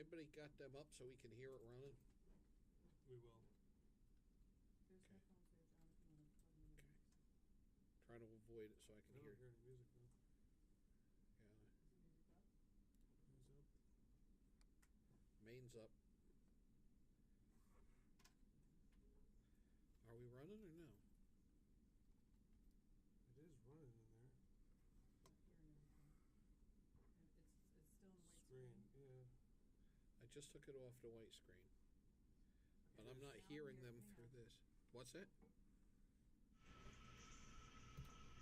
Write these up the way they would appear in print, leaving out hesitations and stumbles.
anybody got them up so we can hear it running? We will. Try to avoid it so I can hear it. Music now. Main's up. Are we running or no? It is running in there. It's still in the white Screen, yeah. I just took it off the white screen. But I'm not hearing them through this. What's that?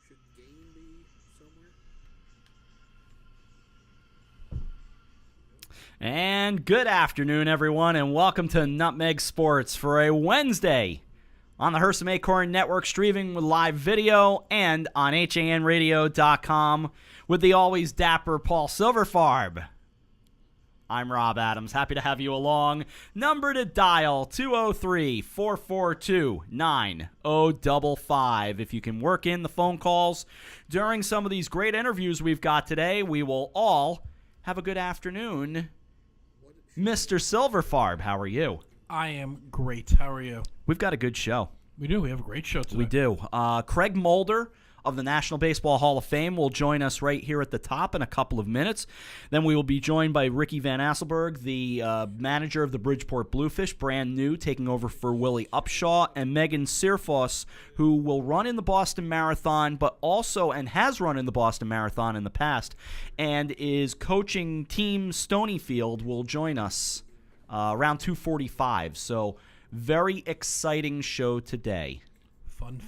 Should gain be somewhere? And good afternoon, everyone, and welcome to Nutmeg Sports for a Wednesday on the Hersam Acorn Network, streaming with live video and on HANradio.com with the always dapper Paul Silverfarb. I'm Rob Adams. Happy to have you along. Number to dial, 203-442-9055. If you can work in the phone calls during some of these great interviews we've got today, we will all have a good afternoon. Mr. Silverfarb, how are you? I am great. How are you? We've got a good show. We do. We have a great show today. We do. Craig Mulder of the National Baseball Hall of Fame will join us right here at the top in a couple of minutes. Then we will be joined by Ricky Van Asselberg, the manager of the Bridgeport Bluefish, brand new, taking over for Willie Upshaw, and Megan Searfoss, who will run in the Boston Marathon, but also, and has run in the Boston Marathon in the past, and is coaching Team Stonyfield, will join us around 2:45. So very exciting show today. Fun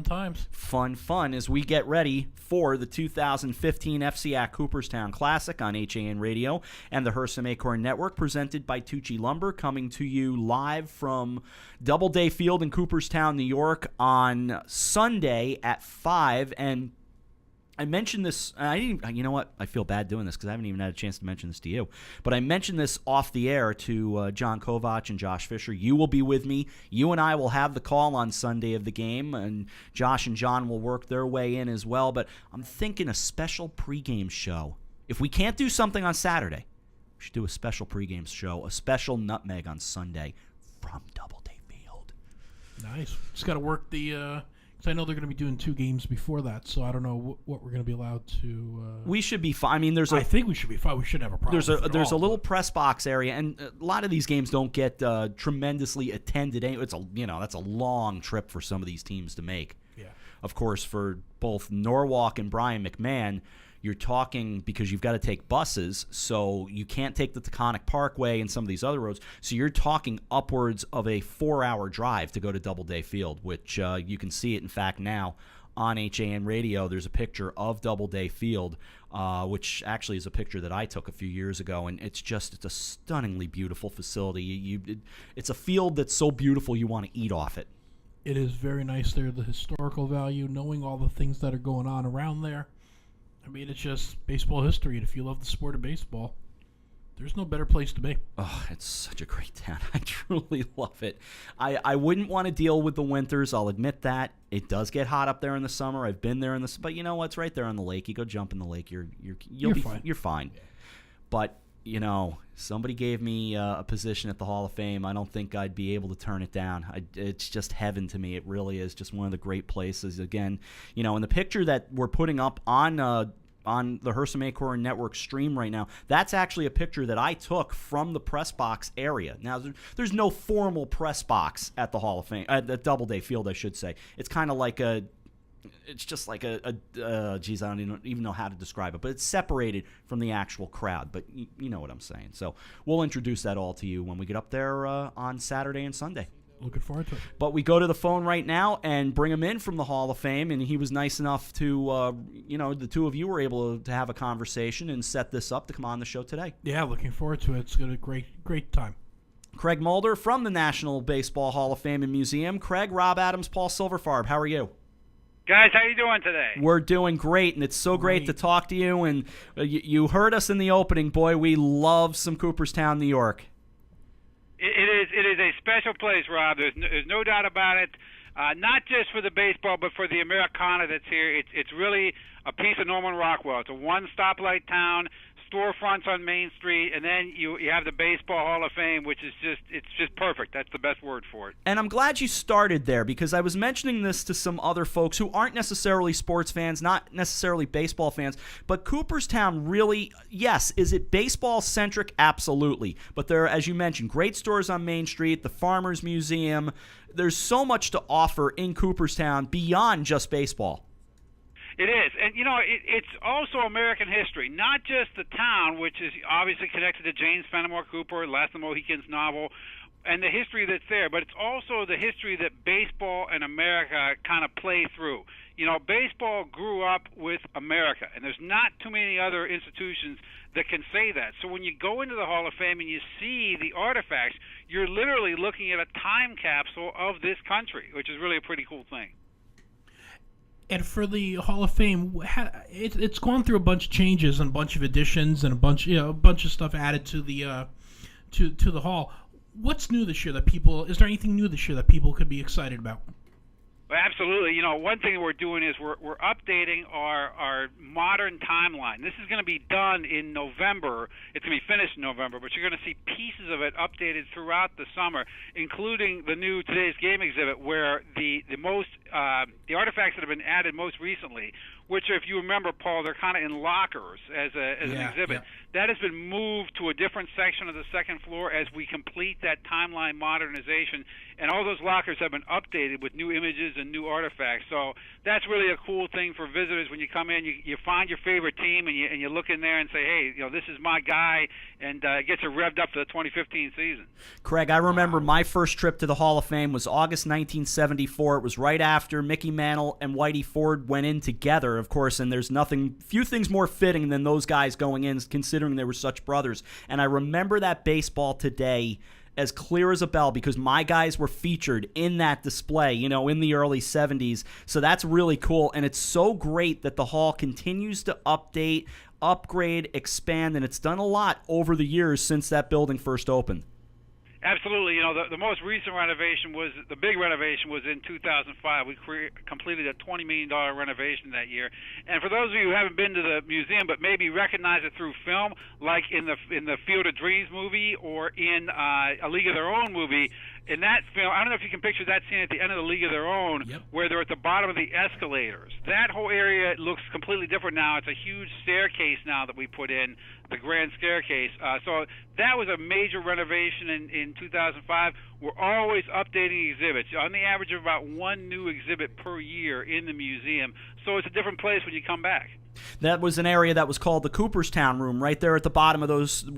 times. Fun as we get ready for the 2015 FCAC Cooperstown Classic on HAN Radio and the Hersam Acorn Network, presented by Tucci Lumber, coming to you live from Doubleday Field in Cooperstown, New York on Sunday at 5. And I mentioned this, you know what, I feel bad doing this because I haven't even had a chance to mention this to you, but I mentioned this off the air to John Kovach and Josh Fisher. You will be with me. You and I will have the call on Sunday of the game, and Josh and John will work their way in as well, but I'm thinking a special pregame show. If we can't do something on Saturday, we should do a special pregame show, a special Nutmeg on Sunday from Doubleday Field. Nice. Just got to work the... I know they're going to be doing 2 games before that, so I don't know what we're going to be allowed to. We should be fine. I mean, I think we should be fine. We shouldn't have a problem. There's a little press box area, and a lot of these games don't get tremendously attended. It's that's a long trip for some of these teams to make. Yeah. Of course, for both Norwalk and Brian McMahon, you're talking because you've got to take buses, so you can't take the Taconic Parkway and some of these other roads. So you're talking upwards of a 4-hour drive to go to Doubleday Field, which you can see it, in fact, now on HAN Radio. There's a picture of Doubleday Field, which actually is a picture that I took a few years ago, and it's a stunningly beautiful facility. It's a field that's so beautiful you want to eat off it. It is very nice there, the historical value, knowing all the things that are going on around there. I mean, it's just baseball history, and if you love the sport of baseball, there's no better place to be. Oh, it's such a great town. I truly love it. I wouldn't want to deal with the winters. I'll admit that. It does get hot up there in the summer. I've been there but you know what? It's right there on the lake. You go jump in the lake, you're fine. You're fine. Yeah. But somebody gave me a position at the Hall of Fame. I don't think I'd be able to turn it down. It's just heaven to me. It really is just one of the great places. Again, in the picture that we're putting up on the Hersam Acorn Network stream right now, that's actually a picture that I took from the press box area. Now, there's no formal press box at the Hall of Fame, at the Doubleday Field, I should say. It's kind of like it's just like geez, I don't even know how to describe it, but it's separated from the actual crowd. But you know what I'm saying. So we'll introduce that all to you when we get up there on Saturday and Sunday. Looking forward to it. But we go to the phone right now and bring him in from the Hall of Fame, and he was nice enough to, the two of you were able to have a conversation and set this up to come on the show today. Yeah, looking forward to it. It's going to be a great time. Craig Mulder from the National Baseball Hall of Fame and Museum. Craig, Rob Adams, Paul Silverfarb, how are you? Guys, how you doing today? We're doing great, and it's so great to talk to you. And you heard us in the opening, boy. We love some Cooperstown, New York. It is a special place, Rob. There's no doubt about it. Not just for the baseball, but for the Americana that's here. It's really a piece of Norman Rockwell. It's a one stoplight town. storefronts on Main Street, and then you have the Baseball Hall of Fame, which is just perfect. That's the best word for it. And I'm glad you started there, because I was mentioning this to some other folks who aren't necessarily sports fans, not necessarily baseball fans, but Cooperstown really, yes, is it baseball-centric? Absolutely. But there are, as you mentioned, great stores on Main Street, the Farmers Museum. There's so much to offer in Cooperstown beyond just baseball. It is, and it's also American history, not just the town, which is obviously connected to James Fenimore Cooper, Last of the Mohicans novel, and the history that's there, but it's also the history that baseball and America kind of play through. Baseball grew up with America, and there's not too many other institutions that can say that. So when you go into the Hall of Fame and you see the artifacts, you're literally looking at a time capsule of this country, which is really a pretty cool thing. And for the Hall of Fame, it's gone through a bunch of changes and a bunch of additions and a bunch of stuff added to the to the hall. What's new this year is there anything new this year that people could be excited about? Well, absolutely. One thing we're doing is we're updating our modern timeline. This is going to be done in November. It's going to be finished in November, but you're going to see pieces of it updated throughout the summer, including the new Today's Game exhibit, where the artifacts that have been added most recently, which, if you remember, Paul, they're kind of in lockers as an exhibit. Yeah. That has been moved to a different section of the second floor as we complete that timeline modernization, and all those lockers have been updated with new images and new artifacts. So that's really a cool thing for visitors. When you come in, you find your favorite team, and you look in there and say, hey, this is my guy, and it gets you revved up for the 2015 season. Craig, I remember my first trip to the Hall of Fame was August 1974. It was right after Mickey Mantle and Whitey Ford went in together, of course, and there's few things more fitting than those guys going in, considering they were such brothers. And I remember that baseball today as clear as a bell, because my guys were featured in that display, in the early 70s. So that's really cool, and it's so great that the hall continues to update, upgrade, expand, and it's done a lot over the years since that building first opened. Absolutely. The most recent renovation the big renovation was in 2005. We completed a $20 million renovation that year. And for those of you who haven't been to the museum but maybe recognize it through film, like in the Field of Dreams movie or in A League of Their Own movie, in that film, I don't know if you can picture that scene at the end of The League of Their Own, yep, where they're at the bottom of the escalators. That whole area looks completely different now. It's a huge staircase now that we put in, the grand staircase. So that was a major renovation in 2005. We're always updating exhibits, on the average of about one new exhibit per year in the museum. So it's a different place when you come back. That was an area that was called the Cooperstown Room, right there at the bottom of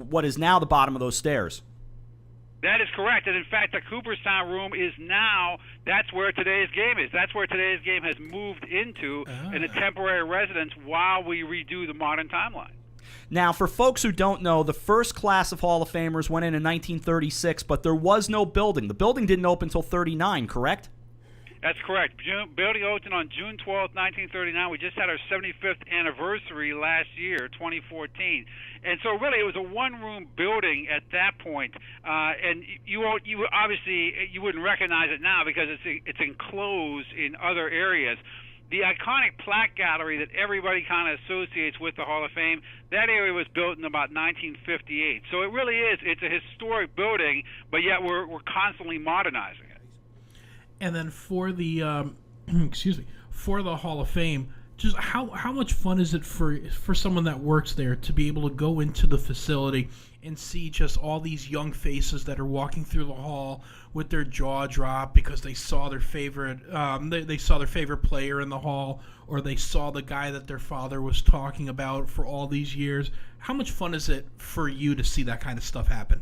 what is now the bottom of those stairs. That is correct, and in fact, the Cooperstown Room that's where Today's Game is. That's where Today's Game has moved into in a temporary residence while we redo the modern timeline. Now, for folks who don't know, the first class of Hall of Famers went in 1936, but there was no building. The building didn't open until 39, correct? That's correct. Building opened on June 12, 1939. We just had our 75th anniversary last year, 2014. And so really it was a one-room building at that point. And you wouldn't recognize it now because it's enclosed in other areas. The iconic plaque gallery that everybody kind of associates with the Hall of Fame, that area was built in about 1958. So it really is. It's a historic building, but yet we're constantly modernizing it. And then for the for the Hall of Fame, just how much fun is it for someone that works there to be able to go into the facility and see just all these young faces that are walking through the hall with their jaw dropped because they saw their favorite they saw their favorite player in the hall, or they saw the guy that their father was talking about for all these years. How much fun is it for you to see that kind of stuff happen?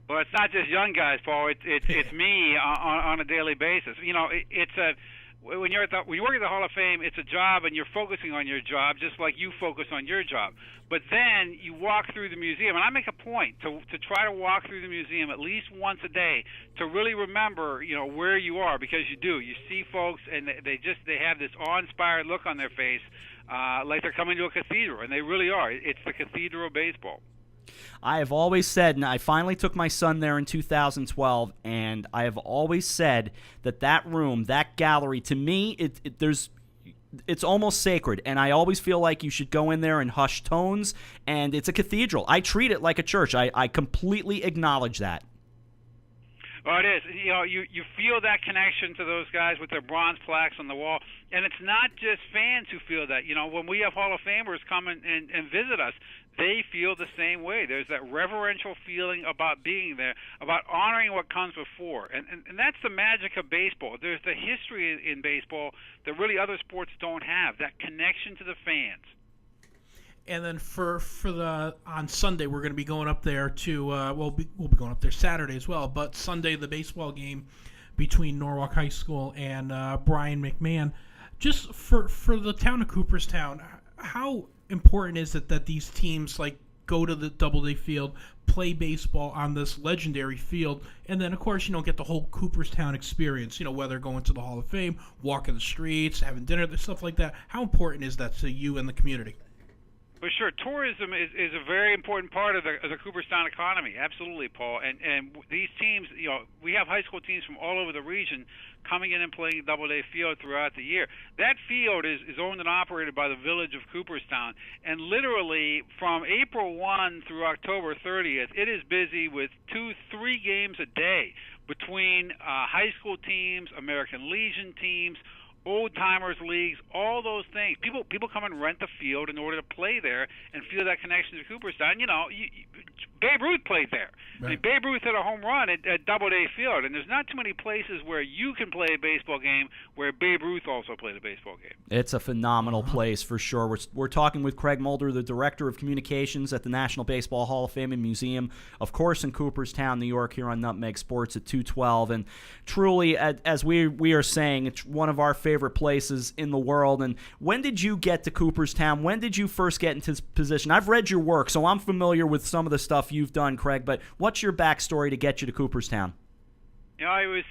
Well, it's not just young guys, Paul. It's me on a daily basis. When you work at the Hall of Fame, it's a job, and you're focusing on your job just like you focus on your job. But then you walk through the museum, and I make a point to try to walk through the museum at least once a day to really remember, where you are, because you do. You see folks, and they have this awe-inspired look on their face, like they're coming to a cathedral, and they really are. It's the cathedral of baseball. I have always said, and I finally took my son there in 2012, and I have always said that room, that gallery, to me, it's almost sacred, and I always feel like you should go in there in hushed tones, and it's a cathedral. I treat it like a church. I completely acknowledge that. Oh, it is. You feel that connection to those guys with their bronze plaques on the wall, and it's not just fans who feel that. When we have Hall of Famers come and visit us, they feel the same way. There's that reverential feeling about being there, about honoring what comes before, and that's the magic of baseball. There's the history in baseball that really other sports don't have. That connection to the fans. And then on Sunday, we're going to be going up there to we'll be going up there Saturday as well. But Sunday, the baseball game between Norwalk High School and Brian McMahon. Just for the town of Cooperstown, how important is it that these teams go to the Doubleday Field, play baseball on this legendary field, and then of course get the whole Cooperstown experience? Whether going to the Hall of Fame, walking the streets, having dinner, stuff like that. How important is that to you and the community? For sure, tourism is a very important part of the Cooperstown economy. Absolutely, Paul. And these teams, we have high school teams from all over the region coming in and playing Doubleday Field throughout the year. That field is owned and operated by the village of Cooperstown, and literally from April 1 through October 30th, it is busy with 2-3 games a day between high school teams, American Legion teams, old-timers leagues, all those things. People come and rent the field in order to play there and feel that connection to Cooperstown. Babe Ruth played there. Right. I mean, Babe Ruth hit a home run at Doubleday Field, and there's not too many places where you can play a baseball game where Babe Ruth also played a baseball game. It's a phenomenal place for sure. We're talking with Craig Mulder, the Director of Communications at the National Baseball Hall of Fame and Museum, of course, in Cooperstown, New York, here on Nutmeg Sports at 212. And truly, as we are saying, it's one of our favorite places in the world. And when did you get to Cooperstown? When did you first get into this position? I've read your work, so I'm familiar with some of the stuff you've done, Craig, but what's your backstory to get you to Cooperstown? I was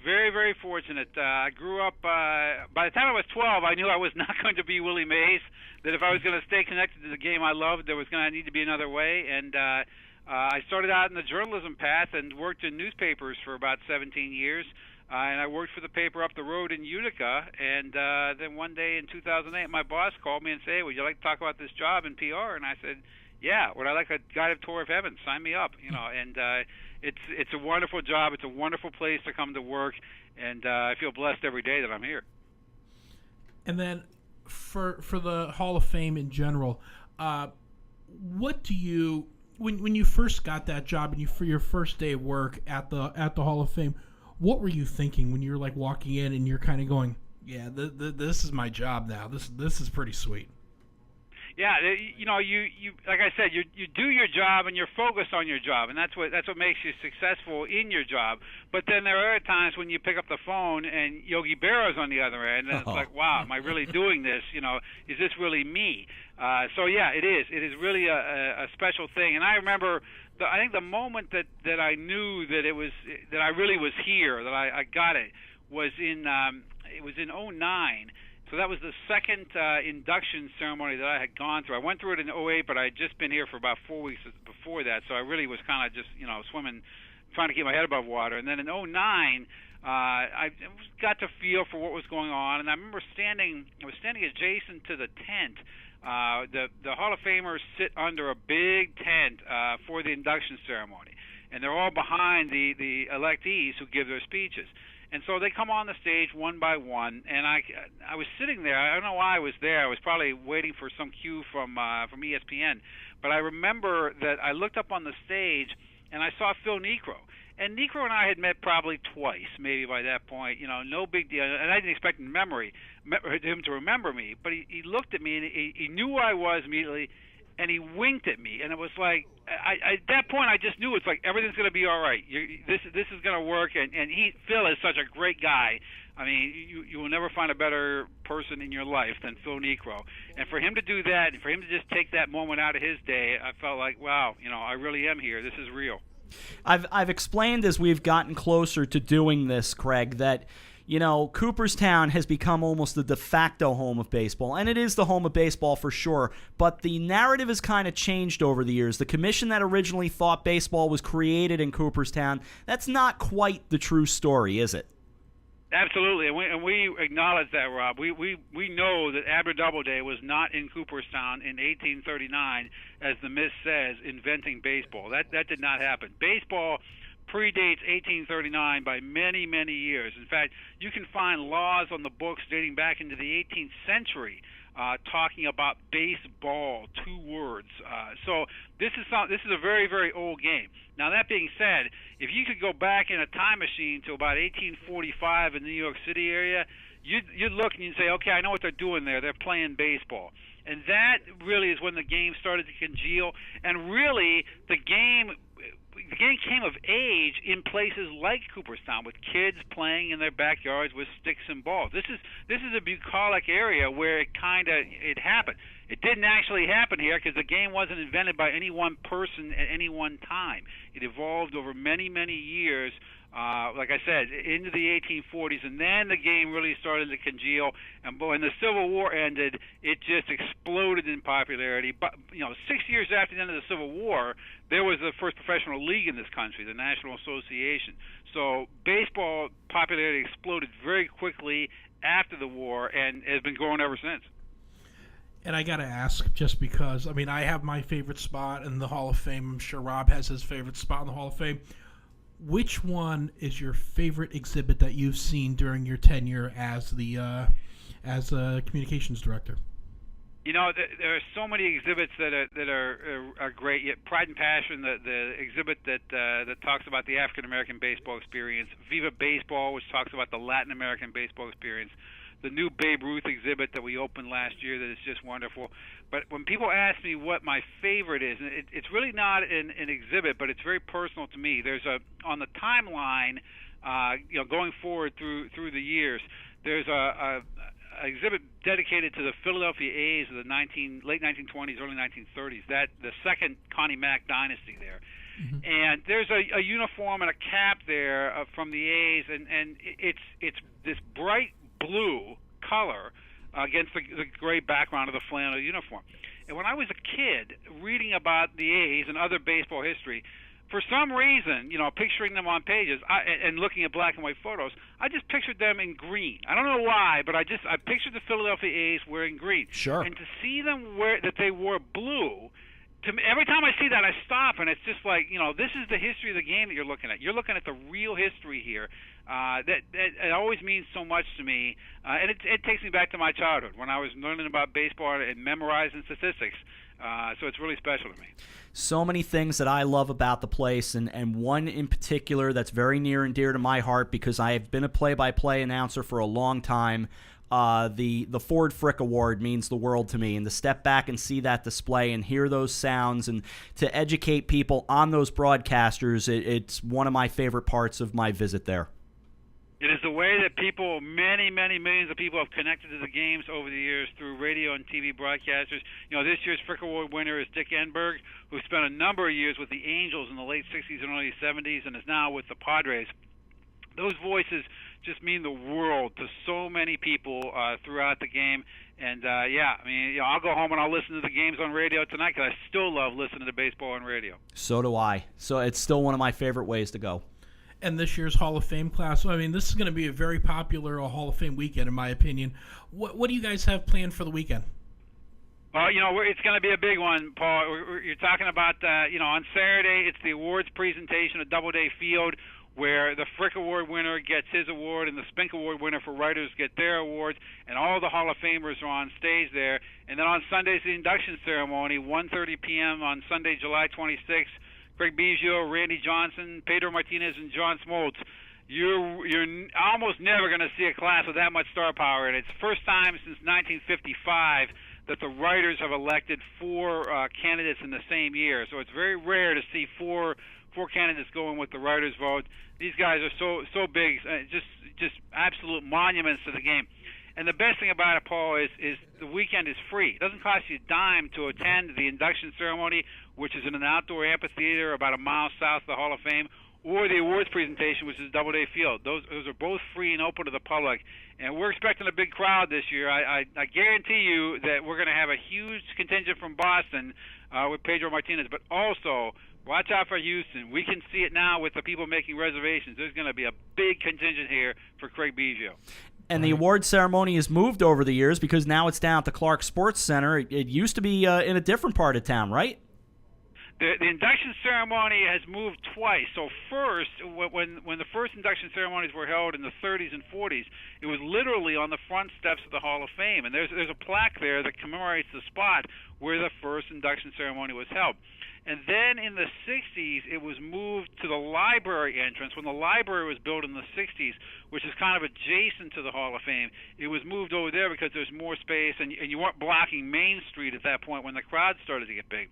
very, very fortunate. I grew up, by the time I was 12, I knew I was not going to be Willie Mays, that if I was going to stay connected to the game I loved, there was going to need to be another way. And I started out in the journalism path and worked in newspapers for about 17 years. And I worked for the paper up the road in Utica. And then one day in 2008, my boss called me and said, "Hey, would you like to talk about this job in PR?" And I said, "Yeah, would I like a guided tour of heaven? Sign me up." And it's a wonderful job. It's a wonderful place to come to work, and I feel blessed every day that I'm here. And then for the Hall of Fame in general, what do you when you first got that job and for your first day of work at the Hall of Fame, what were you thinking when you were walking in and you're kind of going, "Yeah, this is my job now. This is pretty sweet"? Yeah, you like I said, you do your job and you're focused on your job, and that's what makes you successful in your job. But then there are times when you pick up the phone and Yogi Berra's on the other end, and it's like, wow, am I really doing this? Is this really me? So yeah, it is. It is really a special thing. And I remember, I think the moment that I knew that I really was here, that I got it, was in it was in 2009. So that was the second induction ceremony that I had gone through. I went through it in 2008, but I had just been here for about 4 weeks before that, so I really was kind of just, swimming, trying to keep my head above water. And then in 2009, I got to feel for what was going on, and I remember I was standing adjacent to the tent. The Hall of Famers sit under a big tent for the induction ceremony, and they're all behind the electees who give their speeches. And so they come on the stage one by one, and I was sitting there. I don't know why I was there. I was probably waiting for some cue from ESPN. But I remember that I looked up on the stage, and I saw Phil Niekro. And Niekro and I had met probably twice, maybe by that point. No big deal. And I didn't expect him to remember me. But he looked at me, and he knew who I was immediately, and he winked at me. And it was like, at that point, I just knew it's like everything's going to be all right. This is going to work. And Phil is such a great guy. I mean, you will never find a better person in your life than Phil Niekro. And for him to do that, and for him to just take that moment out of his day, I felt like, wow, I really am here. This is real. I've explained as we've gotten closer to doing this, Craig, that Cooperstown has become almost the de facto home of baseball, and it is the home of baseball for sure, but the narrative has kind of changed over the years. The commission that originally thought baseball was created in Cooperstown, that's not quite the true story, is it? Absolutely, and we acknowledge that, Rob. We know that Abner Doubleday was not in Cooperstown in 1839, as the myth says, inventing baseball. That did not happen. Baseball predates 1839 by many, many years. In fact, you can find laws on the books dating back into the 18th century talking about baseball, 2 words. So this is a very, very old game. Now, that being said, if you could go back in a time machine to about 1845 in the New York City area, you'd look and you'd say, okay, I know what they're doing there. They're playing baseball. And that really is when the game started to congeal. And really, the game came of age in places like Cooperstown, with kids playing in their backyards with sticks and balls. This is a bucolic area where it happened. It didn't actually happen here because the game wasn't invented by any one person at any one time. It evolved over many, many years, like I said, into the 1840s, and then the game really started to congeal. And when the Civil War ended, it just exploded in popularity. But 6 years after the end of the Civil War, there was the first professional league in this country, the National Association. So baseball popularity exploded very quickly after the war and has been growing ever since. And I got to ask, just because, I have my favorite spot in the Hall of Fame. I'm sure Rob has his favorite spot in the Hall of Fame. Which one is your favorite exhibit that you've seen during your tenure as a communications director? There are so many exhibits that are great. Pride and Passion, the exhibit that talks about the African American baseball experience. Viva Baseball, which talks about the Latin American baseball experience. The new Babe Ruth exhibit that we opened last year that is just wonderful. But when people ask me what my favorite is, and it's really not an exhibit, but it's very personal to me. There's on the timeline, going forward through the years, there's a exhibit dedicated to the Philadelphia A's of the late 1920s, early 1930s. The second Connie Mack dynasty there. Mm-hmm. And there's a uniform and a cap there from the A's, and it's this bright blue color against the gray background of the flannel uniform. And when I was a kid reading about the A's and other baseball history, for some reason, picturing them on pages and looking at black and white photos, I just pictured them in green. I don't know why, but I pictured the Philadelphia A's wearing green. Sure. And to see them that they wore blue, to me, every time I see that, I stop, and it's just like, this is the history of the game that you're looking at. You're looking at the real history here. That it always means so much to me, and it takes me back to my childhood when I was learning about baseball and memorizing statistics. So it's really special to me. So many things that I love about the place, and one in particular that's very near and dear to my heart because I have been a play-by-play announcer for a long time. The Ford Frick Award means the world to me, and to step back and see that display and hear those sounds and to educate people on those broadcasters, it's one of my favorite parts of my visit there. It is the way that many, many millions of people have connected to the games over the years through radio and TV broadcasters. This year's Frick Award winner is Dick Enberg, who spent a number of years with the Angels in the late 60s and early 70s and is now with the Padres. Those voices just mean the world to so many people throughout the game. And, I'll go home and I'll listen to the games on radio tonight because I still love listening to baseball on radio. So do I. So it's still one of my favorite ways to go. And this year's Hall of Fame class, this is going to be a very popular Hall of Fame weekend, in my opinion. What do you guys have planned for the weekend? Well, it's going to be a big one, Paul. You're talking about, on Saturday, it's the awards presentation at Doubleday Field, where the Frick Award winner gets his award and the Spink Award winner for writers get their awards, and all the Hall of Famers are on stage there. And then on Sunday's the induction ceremony, 1:30 p.m. on Sunday, July 26th. Craig Biggio, Randy Johnson, Pedro Martinez, and John Smoltz. You're almost never going to see a class with that much star power, and it's the first time since 1955 that the writers have elected 4 candidates in the same year. So it's very rare to see four candidates going with the writers' vote. These guys are so big, just absolute monuments to the game. And the best thing about it, Paul, is the weekend is free. It doesn't cost you a dime to attend the induction ceremony, which is in an outdoor amphitheater about a mile south of the Hall of Fame, or the awards presentation, which is Doubleday Field. Those are both free and open to the public. And we're expecting a big crowd this year. I guarantee you that we're going to have a huge contingent from Boston with Pedro Martinez, but also Watch out for Houston. We can see it now with the people making reservations. There's going to be a big contingent here for Craig Biggio. And the award ceremony has moved over the years because now it's down at the Clark Sports Center. It used to be in a different part of town, right? The induction ceremony has moved twice. So first, when the first induction ceremonies were held in the 30s and 40s, it was literally on the front steps of the Hall of Fame. And there's a plaque there that commemorates the spot where the first induction ceremony was held. And then in the 60s, it was moved to the library entrance. When the library was built in the 60s, which is kind of adjacent to the Hall of Fame, it was moved over there because there's more space, and you weren't blocking Main Street at that point when the crowd started to get big.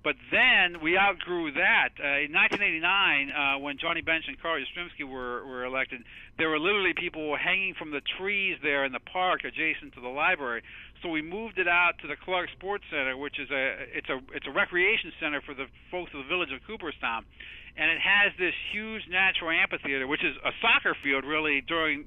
But then we outgrew that. In 1989, when Johnny Bench and Carl Yastrzemski were elected, there were literally people hanging from the trees there in the park adjacent to the library. So we moved it out to the Clark Sports Center, which is it's a recreation center for the folks of the village of Cooperstown, and it has this huge natural amphitheater, which is a soccer field really during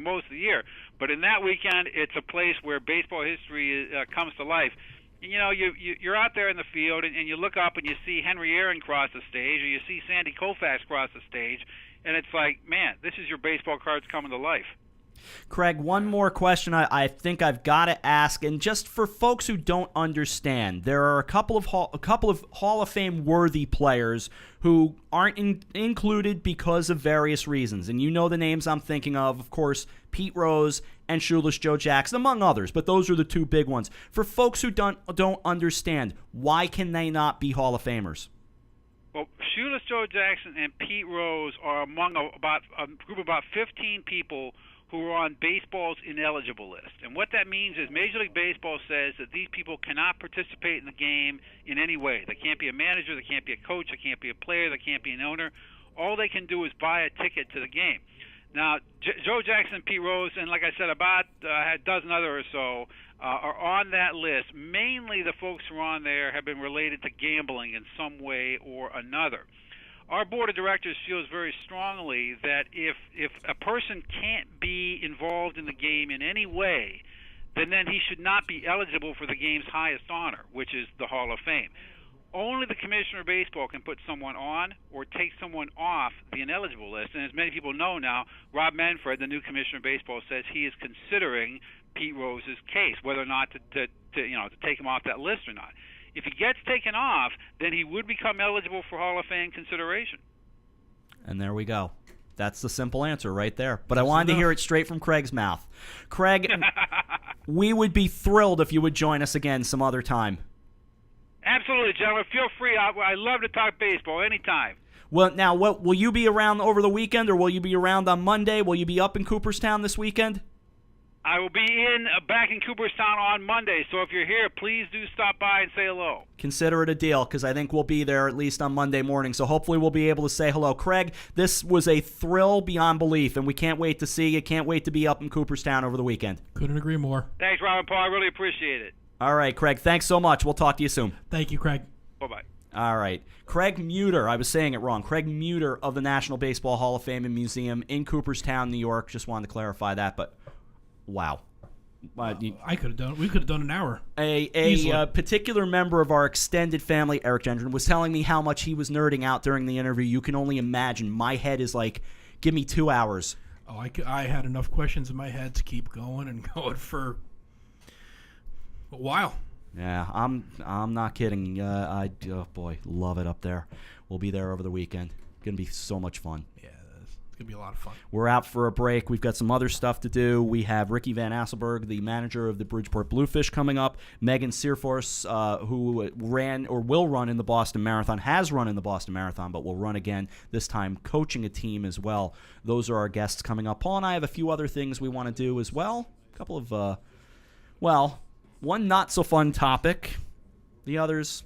most of the year. But in that weekend, it's a place where baseball history comes to life. You're out there in the field, and you look up and you see Henry Aaron cross the stage, or you see Sandy Koufax cross the stage, and it's like, man, this is your baseball cards coming to life. Craig, one more question I think I've got to ask, and just for folks who don't understand, there are a couple of Hall of Fame worthy players who aren't included because of various reasons, and you know the names I'm thinking of course, Pete Rose and Shoeless Joe Jackson, among others, but those are the two big ones. For folks who don't understand, why can they not be Hall of Famers? Well, Shoeless Joe Jackson and Pete Rose are among a group of about 15 people who are on baseball's ineligible list. And what that means is Major League Baseball says that these people cannot participate in the game in any way. They can't be a manager, they can't be a coach, they can't be a player, they can't be an owner. All they can do is buy a ticket to the game. Now, Joe Jackson, Pete Rose, and like I said, about a dozen other or so are on that list. Mainly the folks who are on there have been related to gambling in some way or another. Our board of directors feels very strongly that if a person can't be involved in the game in any way, then he should not be eligible for the game's highest honor, which is the Hall of Fame. Only the Commissioner of Baseball can put someone on or take someone off the ineligible list. And as many people know now, Rob Manfred, the new Commissioner of Baseball, says he is considering Pete Rose's case, whether or not to take him off that list or not. If he gets taken off, then he would become eligible for Hall of Fame consideration. And there we go. That's the simple answer right there. But I wanted to hear it straight from Craig's mouth. Craig, we would be thrilled if you would join us again some other time. Absolutely, gentlemen. Feel free. I love to talk baseball anytime. Well, now, will you be around over the weekend, or will you be around on Monday? Will you be up in Cooperstown this weekend? I will be back in Cooperstown on Monday, so if you're here, please do stop by and say hello. Consider it a deal, because I think we'll be there at least on Monday morning, so hopefully we'll be able to say hello. Craig, this was a thrill beyond belief, and we can't wait to see you. Can't wait to be up in Cooperstown over the weekend. Couldn't agree more. Thanks, Rob and Paul. I really appreciate it. All right, Craig, thanks so much. We'll talk to you soon. Thank you, Craig. Bye-bye. All right. Craig Muter, I was saying it wrong. Craig Muter of the National Baseball Hall of Fame and Museum in Cooperstown, New York. Just wanted to clarify that, but wow. I could have done it. We could have done an hour. A particular member of our extended family, Eric Gendron, was telling me how much he was nerding out during the interview. You can only imagine. My head is like, give me 2 hours. Oh, I had enough questions in my head to keep going and going for a while. Yeah, I'm not kidding. Oh boy, love it up there. We'll be there over the weekend. Gonna be so much fun. Yeah, it's gonna be a lot of fun. We're out for a break. We've got some other stuff to do. We have Ricky Van Asselberg, the manager of the Bridgeport Bluefish, coming up. Megan Searforce, who ran or will run in the Boston Marathon, has run in the Boston Marathon, but will run again, this time coaching a team as well. Those are our guests coming up. Paul and I have a few other things we want to do as well. A couple of, one not-so-fun topic. The others,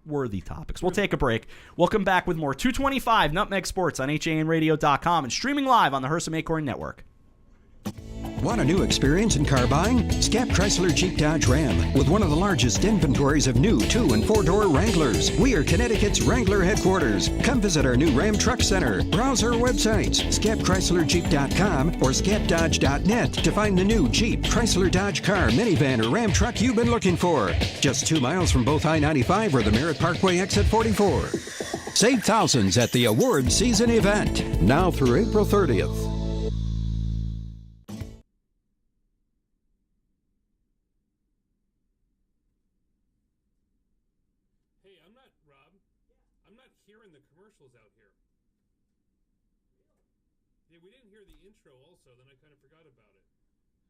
worthy topics. We'll take a break. We'll come back with more 225 Nutmeg Sports on HANradio.com and streaming live on the Hersam Acorn Network. Want a new experience in car buying? Scap Chrysler Jeep Dodge Ram with one of the largest inventories of new 2- and 4-door Wranglers. We are Connecticut's Wrangler headquarters. Come visit our new Ram Truck Center. Browse our websites, scapchryslerjeep.com or scapdodge.net to find the new Jeep, Chrysler, Dodge car, minivan, or Ram truck you've been looking for. Just 2 miles from both I-95 or the Merritt Parkway exit 44. Save thousands at the award season event, now through April 30th. Hey, Rob. I'm not hearing the commercials out here. Yeah, we didn't hear the intro also, then I kind of forgot about it.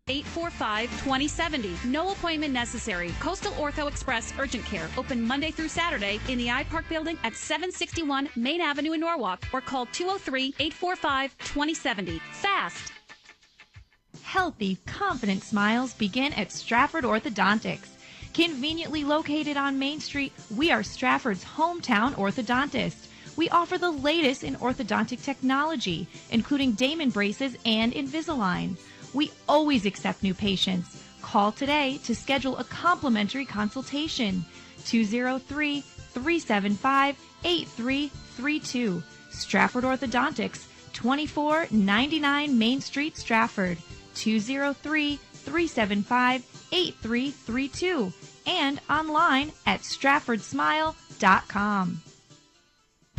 845-2070. No appointment necessary. Coastal Ortho Express Urgent Care. Open Monday through Saturday in the iPark building at 761 Main Avenue in Norwalk, or call 203-845-2070. Fast. Healthy, confident smiles begin at Stratford Orthodontics. Conveniently located on Main Street, we are Stratford's hometown orthodontist. We offer the latest in orthodontic technology, including Damon braces and Invisalign. We always accept new patients. Call today to schedule a complimentary consultation. 203-375-8332. Stratford Orthodontics, 2499 Main Street, Stratford. 203-375-8332. And online at stratfordsmile.com.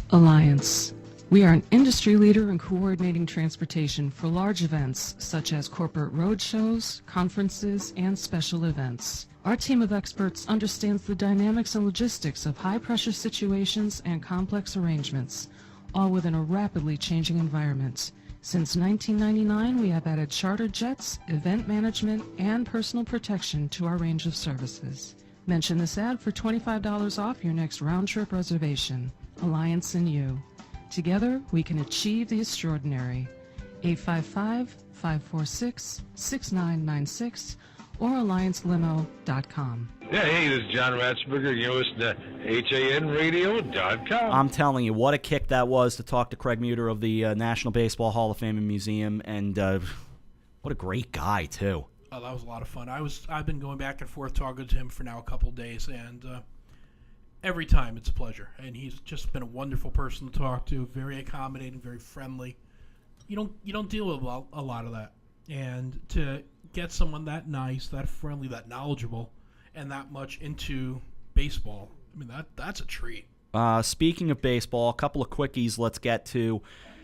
Alliance. We are an industry leader in coordinating transportation for large events such as corporate road shows, conferences, and special events. Our team of experts understands the dynamics and logistics of high-pressure situations and complex arrangements, all within a rapidly changing environment. Since 1999, we have added charter jets, event management, and personal protection to our range of services. Mention this ad for $25 off your next round-trip reservation. Alliance and you. Together, we can achieve the extraordinary. 855-546-6996 or alliancelimo.com. Yeah, hey, this is John Ratzberger. You listen to HANradio.com. I'm telling you, what a kick that was to talk to Craig Muter of the National Baseball Hall of Fame and Museum, and what a great guy, too. Oh, that was a lot of fun. I've been going back and forth talking to him for now a couple of days, and every time it's a pleasure. And he's just been a wonderful person to talk to, very accommodating, very friendly. You don't deal with a lot of that, and to get someone that nice, that friendly, that knowledgeable, and that much into baseball, I mean that's a treat. Speaking of baseball, a couple of quickies let's get to.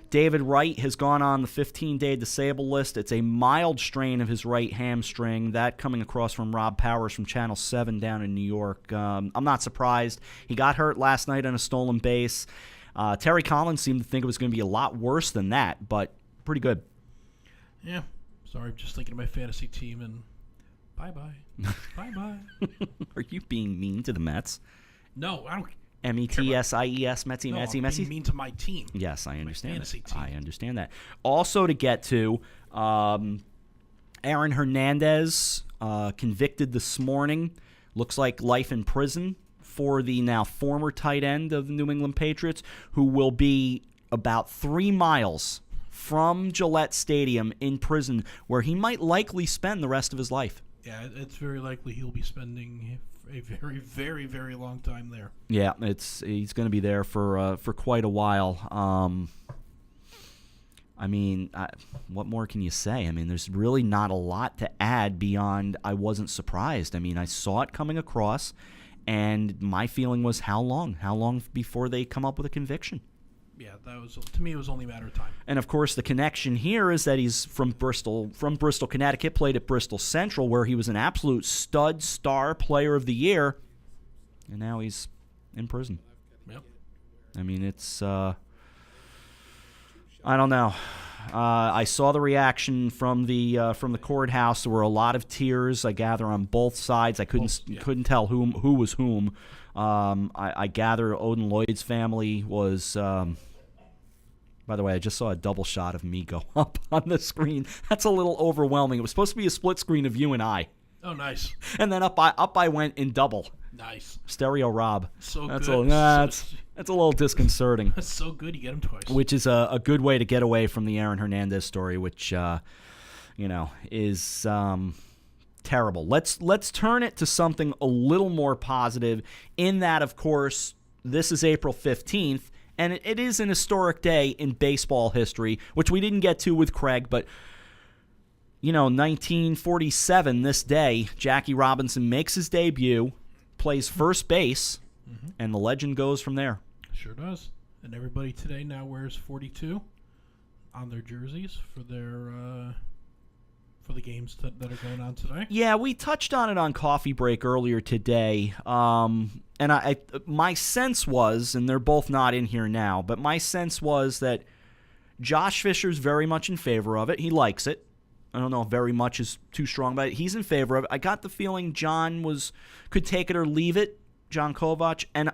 David Wright has gone on the 15-day disabled list. It's a mild strain of his right hamstring. That coming across from Rob Powers from Channel 7 down in New York. I'm not surprised. He got hurt last night on a stolen base. Terry Collins seemed to think it was going to be a lot worse than that, but pretty good. Yeah. Sorry, I'm just thinking of my fantasy team, and bye-bye. Bye-bye. Are you being mean to the Mets? No, I don't. Metties, Metsy, No, Metsy, I'm Metsy. being mean to my team. Yes, I understand. My fantasy team. I understand that. Also, to get to, Aaron Hernandez convicted this morning. Looks like life in prison for the now former tight end of the New England Patriots, who will be about 3 miles from Gillette Stadium in prison, where he might likely spend the rest of his life. Yeah, it's very likely he'll be spending a very, very, very long time there. Yeah, he's going to be there for quite a while. I mean, what more can you say? I mean, there's really not a lot to add beyond I wasn't surprised. I mean, I saw it coming across, and my feeling was how long? How long before they come up with a conviction? Yeah, that was, to me, it was only a matter of time. And of course, the connection here is that he's from Bristol, Connecticut, played at Bristol Central, where he was an absolute stud star player of the year, and now he's in prison. Yep. I mean, it's I don't know. I saw the reaction from the courthouse. There were a lot of tears, I gather, on both sides. I couldn't tell who was whom. I gather Odin Lloyd's family was. By the way, I just saw a double shot of me go up on the screen. That's a little overwhelming. It was supposed to be a split screen of you and I. Oh, nice. And then up I went in double. Nice. Stereo Rob. So that's good. That's a little disconcerting. That's so good. You get him twice. Which is a good way to get away from the Aaron Hernandez story, which is terrible. Let's turn it to something a little more positive. In that, of course, this is April 15th. And it is an historic day in baseball history, which we didn't get to with Craig, but, 1947, this day, Jackie Robinson makes his debut, plays first base, and the legend goes from there. Sure does. And everybody today now wears 42 on their jerseys for their for the games that are going on today. Yeah, we touched on it on Coffee Break earlier today. And my sense was, and they're both not in here now, but my sense was that Josh Fisher's very much in favor of it. He likes it. I don't know if very much is too strong, but he's in favor of it. I got the feeling John could take it or leave it, John Kovac. And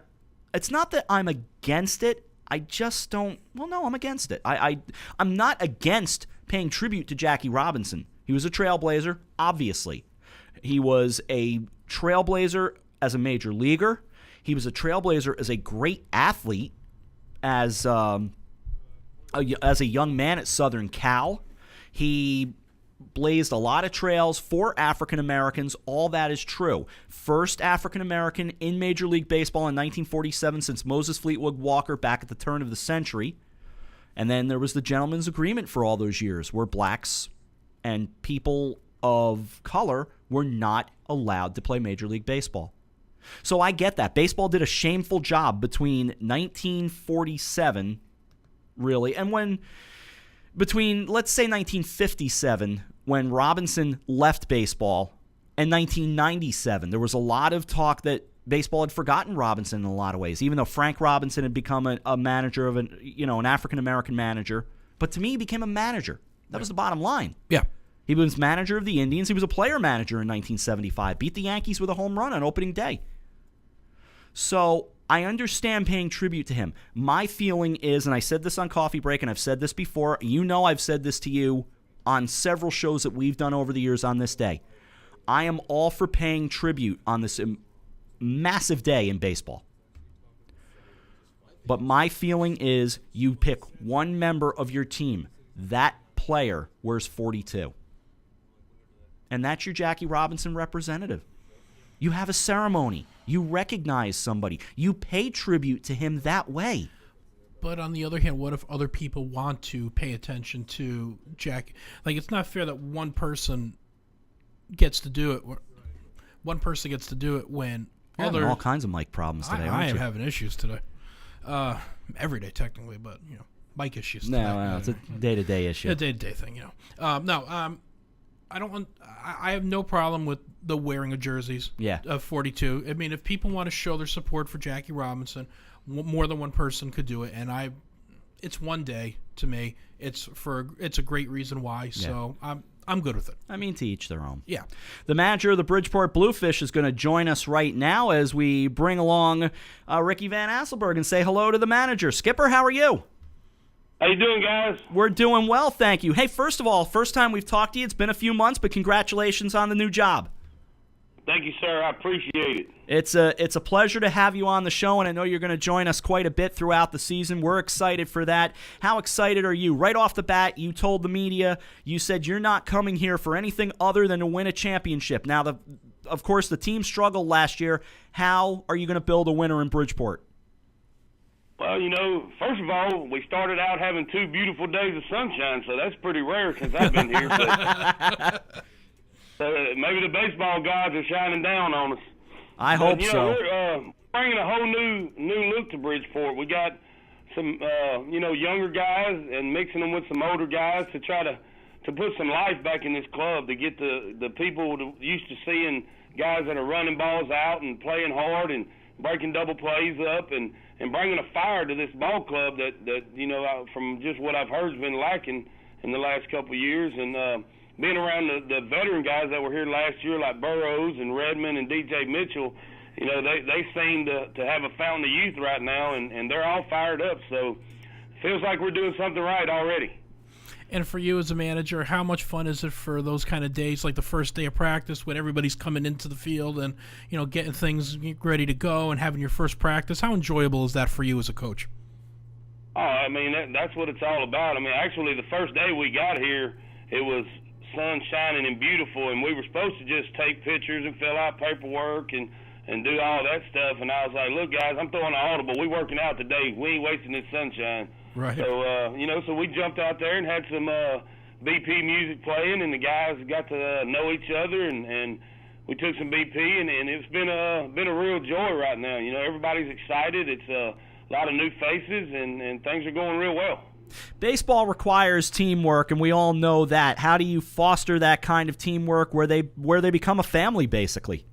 it's not that I'm against it. I just don't. Well, no, I'm against it. I'm not against paying tribute to Jackie Robinson. He was a trailblazer, obviously. He was a trailblazer as a major leaguer. He was a trailblazer as a great athlete, as a young man at Southern Cal. He blazed a lot of trails for African Americans. All that is true. First African American in Major League Baseball in 1947 since Moses Fleetwood Walker back at the turn of the century. And then there was the gentleman's agreement for all those years where blacks and people of color were not allowed to play Major League Baseball. So I get that. Baseball did a shameful job between 1947, really, and between, let's say, 1957, when Robinson left baseball, and 1997. There was a lot of talk that baseball had forgotten Robinson in a lot of ways, even though Frank Robinson had become a manager of an African-American manager. But to me, he became a manager. That was the bottom line. Yeah. He was manager of the Indians. He was a player manager in 1975. Beat the Yankees with a home run on opening day. So I understand paying tribute to him. My feeling is, and I said this on Coffee Break, and I've said this before, you know I've said this to you on several shows that we've done over the years on this day. I am all for paying tribute on this massive day in baseball. But my feeling is you pick one member of your team. That player wears 42. And that's your Jackie Robinson representative. You have a ceremony. You recognize somebody. You pay tribute to him that way. But on the other hand, what if other people want to pay attention to Jackie? Like, it's not fair that one person gets to do it. One person gets to do it when You're having all kinds of mic problems today, I aren't am you? having issues today. Every day, technically, but, mic issues today. No, it's a day-to-day issue. A day-to-day thing, I don't want. I have no problem with the wearing of jerseys. Yeah. Of 42. I mean, if people want to show their support for Jackie Robinson, more than one person could do it, and it's one day to me. It's a great reason why. So I'm good with it. I mean, to each their own. Yeah. The manager of the Bridgeport Bluefish is going to join us right now as we bring along Ricky Van Asselberg and say hello to the manager. Skipper, how are you? How you doing, guys? We're doing well, thank you. Hey, first of all, first time we've talked to you. It's been a few months, but congratulations on the new job. Thank you, sir. I appreciate it. It's a pleasure to have you on the show, and I know you're going to join us quite a bit throughout the season. We're excited for that. How excited are you? Right off the bat, you told the media, you said you're not coming here for anything other than to win a championship. Now, of course, the team struggled last year. How are you going to build a winner in Bridgeport? Well, first of all, we started out having 2 beautiful days of sunshine, so that's pretty rare since I've been here. So maybe the baseball gods are shining down on us. I hope so. We're bringing a whole new look to Bridgeport. We got some, younger guys and mixing them with some older guys to try to put some life back in this club, to get the people used to seeing guys that are running balls out and playing hard and breaking double plays up and bringing a fire to this ball club that from just what I've heard has been lacking in the last couple of years. And being around the veteran guys that were here last year, like Burroughs and Redmond and DJ Mitchell, they seem to have a fountain of youth right now, and they're all fired up. So it feels like we're doing something right already. And for you as a manager, how much fun is it for those kind of days, like the first day of practice when everybody's coming into the field and, getting things ready to go and having your first practice? How enjoyable is that for you as a coach? Oh, I mean, that's what it's all about. I mean, actually, the first day we got here, it was sun shining and beautiful, and we were supposed to just take pictures and fill out paperwork and do all that stuff. And I was like, look, guys, I'm throwing an audible. We working out today. We ain't wasting this sunshine. Right. So, so we jumped out there and had some BP music playing, and the guys got to know each other, and we took some BP, and it's been a real joy right now. Everybody's excited. It's lot of new faces, and things are going real well. Baseball requires teamwork, and we all know that. How do you foster that kind of teamwork where they become a family, basically?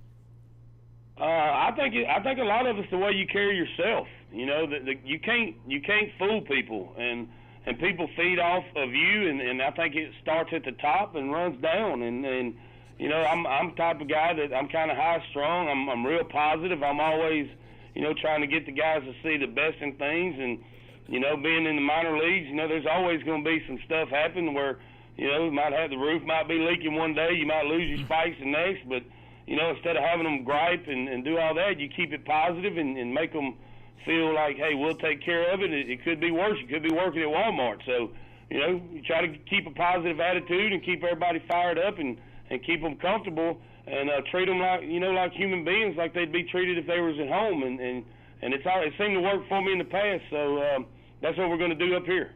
I think a lot of it's the way you carry yourself. You know, you can't fool people, and people feed off of you, and I think it starts at the top and runs down. And you know, I'm the type of guy that I'm kind of high strung. I'm real positive. I'm always, you know, trying to get the guys to see the best in things. And you know, being in the minor leagues, you know, there's always going to be some stuff happen where, you know, the roof might be leaking one day, you might lose your spikes the next, but you know, instead of having them gripe and do all that, you keep it positive and make them feel like, hey, we'll take care of it. It could be worse. You could be working at Walmart. So, you know, you try to keep a positive attitude and keep everybody fired up and keep them comfortable and treat them like, you know, like human beings, like they'd be treated if they was at home. And it seemed to work for me in the past. So that's what we're going to do up here.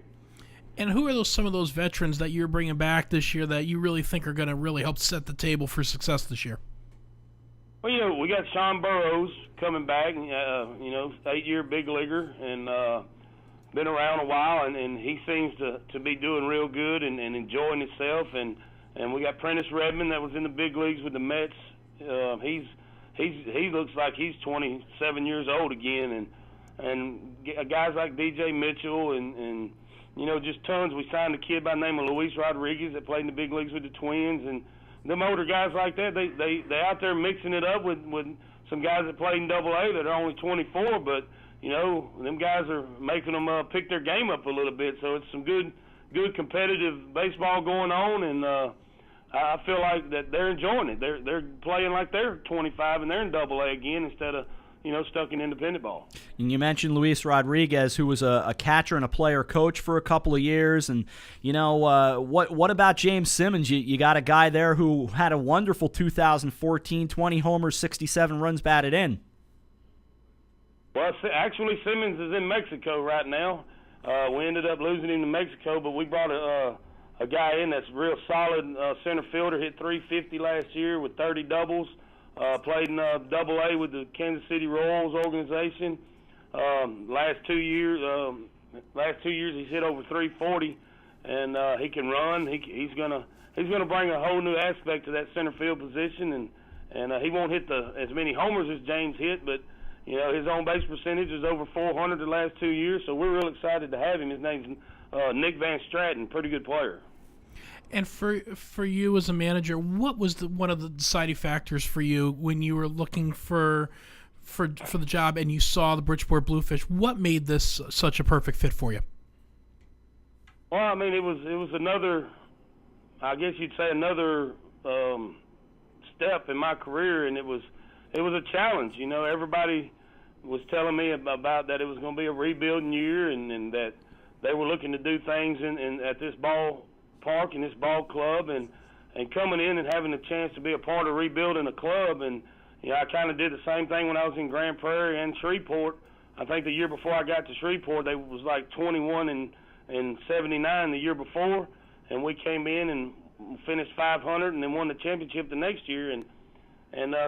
And who are some of those veterans that you're bringing back this year that you really think are going to really help set the table for success this year? Well, you know, we got Sean Burrows coming back, you know, 8-year big leaguer, and been around a while, and he seems to be doing real good and enjoying himself. And we got Prentice Redmond that was in the big leagues with the Mets. He looks like he's 27 years old again, and guys like DJ Mitchell and you know, just tons. We signed a kid by the name of Luis Rodriguez that played in the big leagues with the Twins, and them older guys like that, they out there mixing it up with some guys that played in Double-A that are only 24, but you know, them guys are making them pick their game up a little bit. So it's some good competitive baseball going on, and I feel like that they're enjoying it. They're playing like they're 25 and they're in Double-A again instead of, you know, stuck in independent ball. And you mentioned Luis Rodriguez, who was a catcher and a player coach for a couple of years. And, you know, what about James Simmons? You got a guy there who had a wonderful 2014, 20 homers, 67 runs batted in. Well, actually, Simmons is in Mexico right now. We ended up losing him to Mexico, but we brought a guy in that's real solid center fielder, hit .350 last year with 30 doubles. Played in Double-A with the Kansas City Royals organization. Last 2 years he's hit over .340, and he can run. He's gonna bring a whole new aspect to that center field position, and he won't hit as many homers as James hit, but you know, his on base percentage is over 400 the last 2 years. So we're real excited to have him. His name's Nick Van Stratton, pretty good player. And for you as a manager, what was one of the deciding factors for you when you were looking for the job and you saw the Bridgeport Bluefish? What made this such a perfect fit for you? Well, I mean, it was another, I guess you'd say another step in my career, and it was a challenge. You know, everybody was telling me about that it was going to be a rebuilding year, and that they were looking to do things at this ball park and this ball club, and coming in and having a chance to be a part of rebuilding a club. And you know, I kind of did the same thing when I was in Grand Prairie and Shreveport. I think the year before I got to Shreveport, they was like 21 and 79 the year before, and we came in and finished 500 and then won the championship the next year. And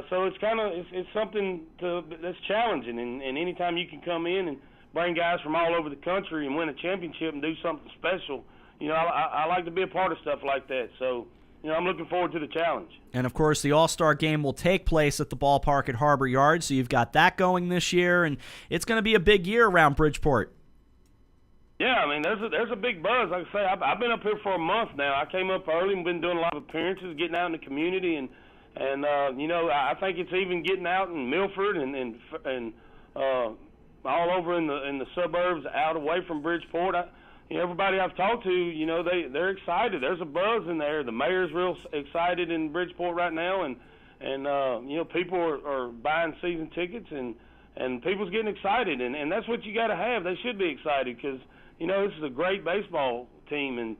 so it's kind of it's something that's challenging, and anytime you can come in and bring guys from all over the country and win a championship and do something special, you know, I like to be a part of stuff like that. So, you know, I'm looking forward to the challenge. And, of course, the All-Star Game will take place at the ballpark at Harbor Yard, so you've got that going this year, and it's going to be a big year around Bridgeport. Yeah, I mean, there's a big buzz. Like I say, I've been up here for a month now. I came up early and been doing a lot of appearances, getting out in the community, and you know, I think it's even getting out in Milford and all over in the suburbs out away from Bridgeport. You know, everybody I've talked to, you know, they're excited. There's a buzz in there. The mayor's real excited in Bridgeport right now, and you know, people are buying season tickets, and people's getting excited, and that's what you got to have. They should be excited because, you know, this is a great baseball team, and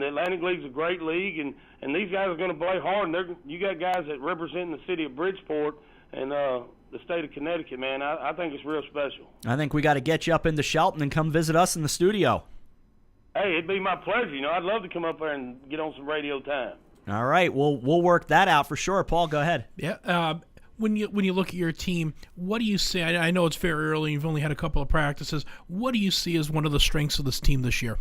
the Atlantic League's a great league, and these guys are going to play hard. And you got guys that represent the city of Bridgeport and the state of Connecticut, man. I think it's real special. I think we got to get you up into Shelton and come visit us in the studio. Hey, it'd be my pleasure. You know, I'd love to come up there and get on some radio time. All right, we'll work that out for sure. Paul, go ahead. Yeah. when you look at your team, what do you see? I know it's very early. You've only had a couple of practices. What do you see as one of the strengths of this team this year?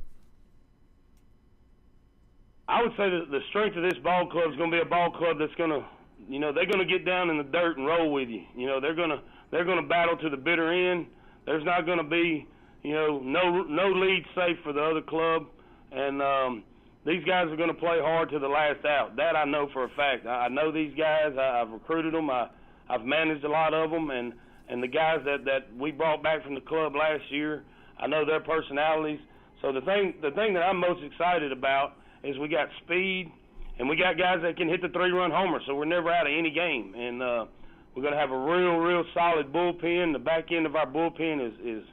I would say that the strength of this ball club is going to be a ball club that's going to, they're going to get down in the dirt and roll with you. They're going to battle to the bitter end. There's not going to be, no lead safe for the other club, and these guys are going to play hard to the last out. That I know for a fact. I know these guys. I've recruited them. I've managed a lot of them, and the guys that we brought back from the club last year, I know their personalities. So the thing that I'm most excited about is we got speed, and we got guys that can hit the 3-run homer, so we're never out of any game. And we're going to have a real solid bullpen. The back end of our bullpen is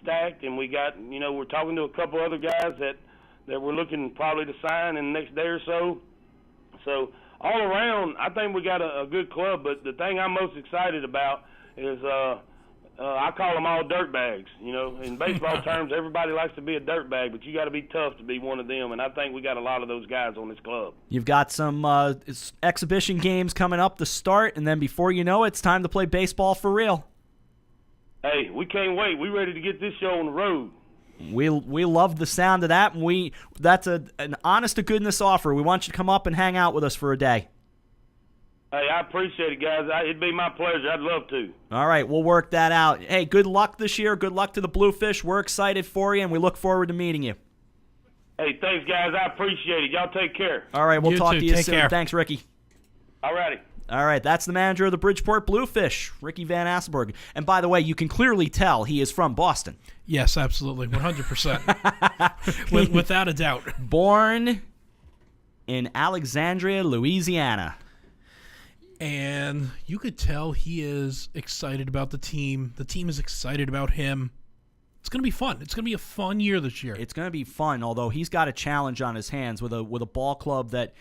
stacked, and we got, we're talking to a couple other guys that we're looking probably to sign in the next day or so. So all around, I think we got a good club, but the thing I'm most excited about is I call them all dirt bags. In baseball terms, everybody likes to be a dirt bag, but you got to be tough to be one of them, and I think we got a lot of those guys on this club. You've got some exhibition games coming up to start, and then before you know it, it's time to play baseball for real. Hey, we can't wait. We ready to get this show on the road. We love the sound of that, and that's an honest-to-goodness offer. We want you to come up and hang out with us for a day. Hey, I appreciate it, guys. It'd be my pleasure. I'd love to. All right, we'll work that out. Hey, good luck this year. Good luck to the Bluefish. We're excited for you, and we look forward to meeting you. Hey, thanks, guys. I appreciate it. Y'all take care. All right, we'll talk to you Take soon. care. Thanks, Ricky. All righty. All right, that's the manager of the Bridgeport Bluefish, Ricky Van Asselberg. And by the way, you can clearly tell he is from Boston. Yes, absolutely, 100%, without a doubt. Born in Alexandria, Louisiana. And you could tell he is excited about the team. The team is excited about him. It's going to be fun. It's going to be a fun year this year. It's going to be fun, although he's got a challenge on his hands with a ball club that,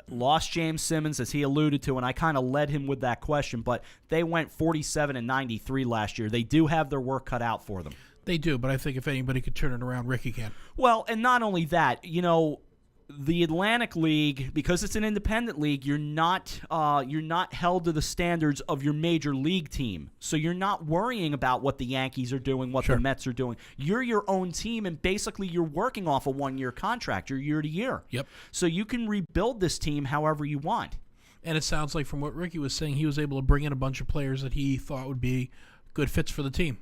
lost James Simmons, as he alluded to, and I kind of led him with that question, but they went 47-93 last year. They do have their work cut out for them. They do, but I think if anybody could turn it around, Ricky can. Well, and not only that, the Atlantic League, because it's an independent league, you're not held to the standards of your major league team. So you're not worrying about what the Yankees are doing, what the Mets are doing. You're your own team, and basically you're working off a one-year contract. You're year to year. Yep. So you can rebuild this team however you want. And it sounds like from what Ricky was saying, he was able to bring in a bunch of players that he thought would be good fits for the team.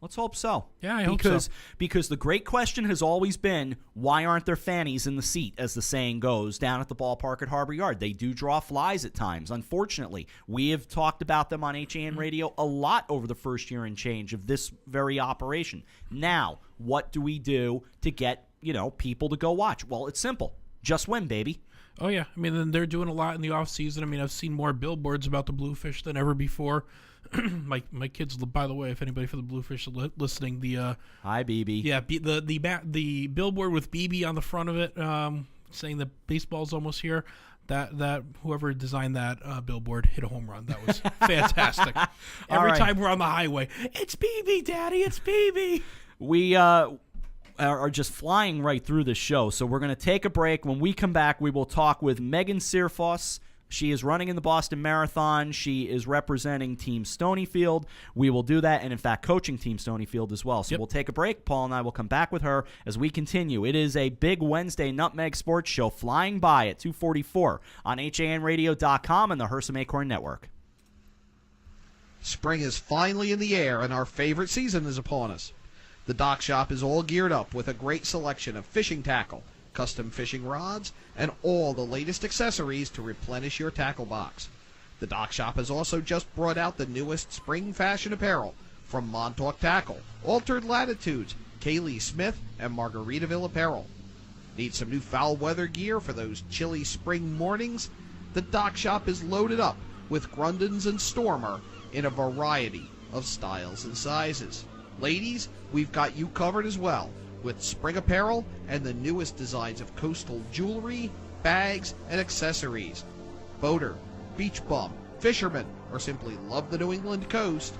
Let's hope so. Yeah, I hope so. Because the great question has always been, why aren't there fannies in the seat, as the saying goes, down at the ballpark at Harbor Yard? They do draw flies at times, unfortunately. We have talked about them on HAN Radio a lot over the first year and change of this very operation. Now, what do we do to get, people to go watch? Well, it's simple. Just win, baby. Oh, yeah. I mean, they're doing a lot in the offseason. I mean, I've seen more billboards about the Bluefish than ever before. my kids, by the way, if anybody for the Bluefish is listening, the hi BB, yeah, the billboard with BB on the front of it, saying that baseball's almost here. That whoever designed that billboard hit a home run. That was fantastic. Every time we're on the highway, it's BB, Daddy, it's BB. We are just flying right through the show, so we're going to take a break. When we come back, we will talk with Megan Searfoss. She is running in the Boston Marathon. She is representing Team Stonyfield. We will do that, and in fact, coaching Team Stonyfield as well. So We'll take a break. Paul and I will come back with her as we continue. It is a big Wednesday Nutmeg Sports Show flying by at 2:44 on HANradio.com and the Hersam Acorn Network. Spring is finally in the air, and our favorite season is upon us. The Dock Shop is all geared up with a great selection of fishing tackle, custom fishing rods, and all the latest accessories to replenish your tackle box. The Dock Shop has also just brought out the newest spring fashion apparel from Montauk Tackle, Altered Latitudes, Kaylee Smith, and Margaritaville Apparel. Need some new foul weather gear for those chilly spring mornings? The Dock Shop is loaded up with Grundens and Stormer in a variety of styles and sizes. Ladies, we've got you covered as well, with spring apparel and the newest designs of coastal jewelry, bags, and accessories. Boater, beach bum, fisherman, or simply love the New England coast,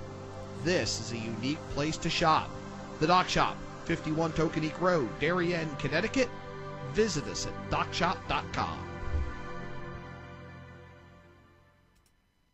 this is a unique place to shop. The Dock Shop, 51 Tokenique Road, Darien, Connecticut. Visit us at dockshop.com.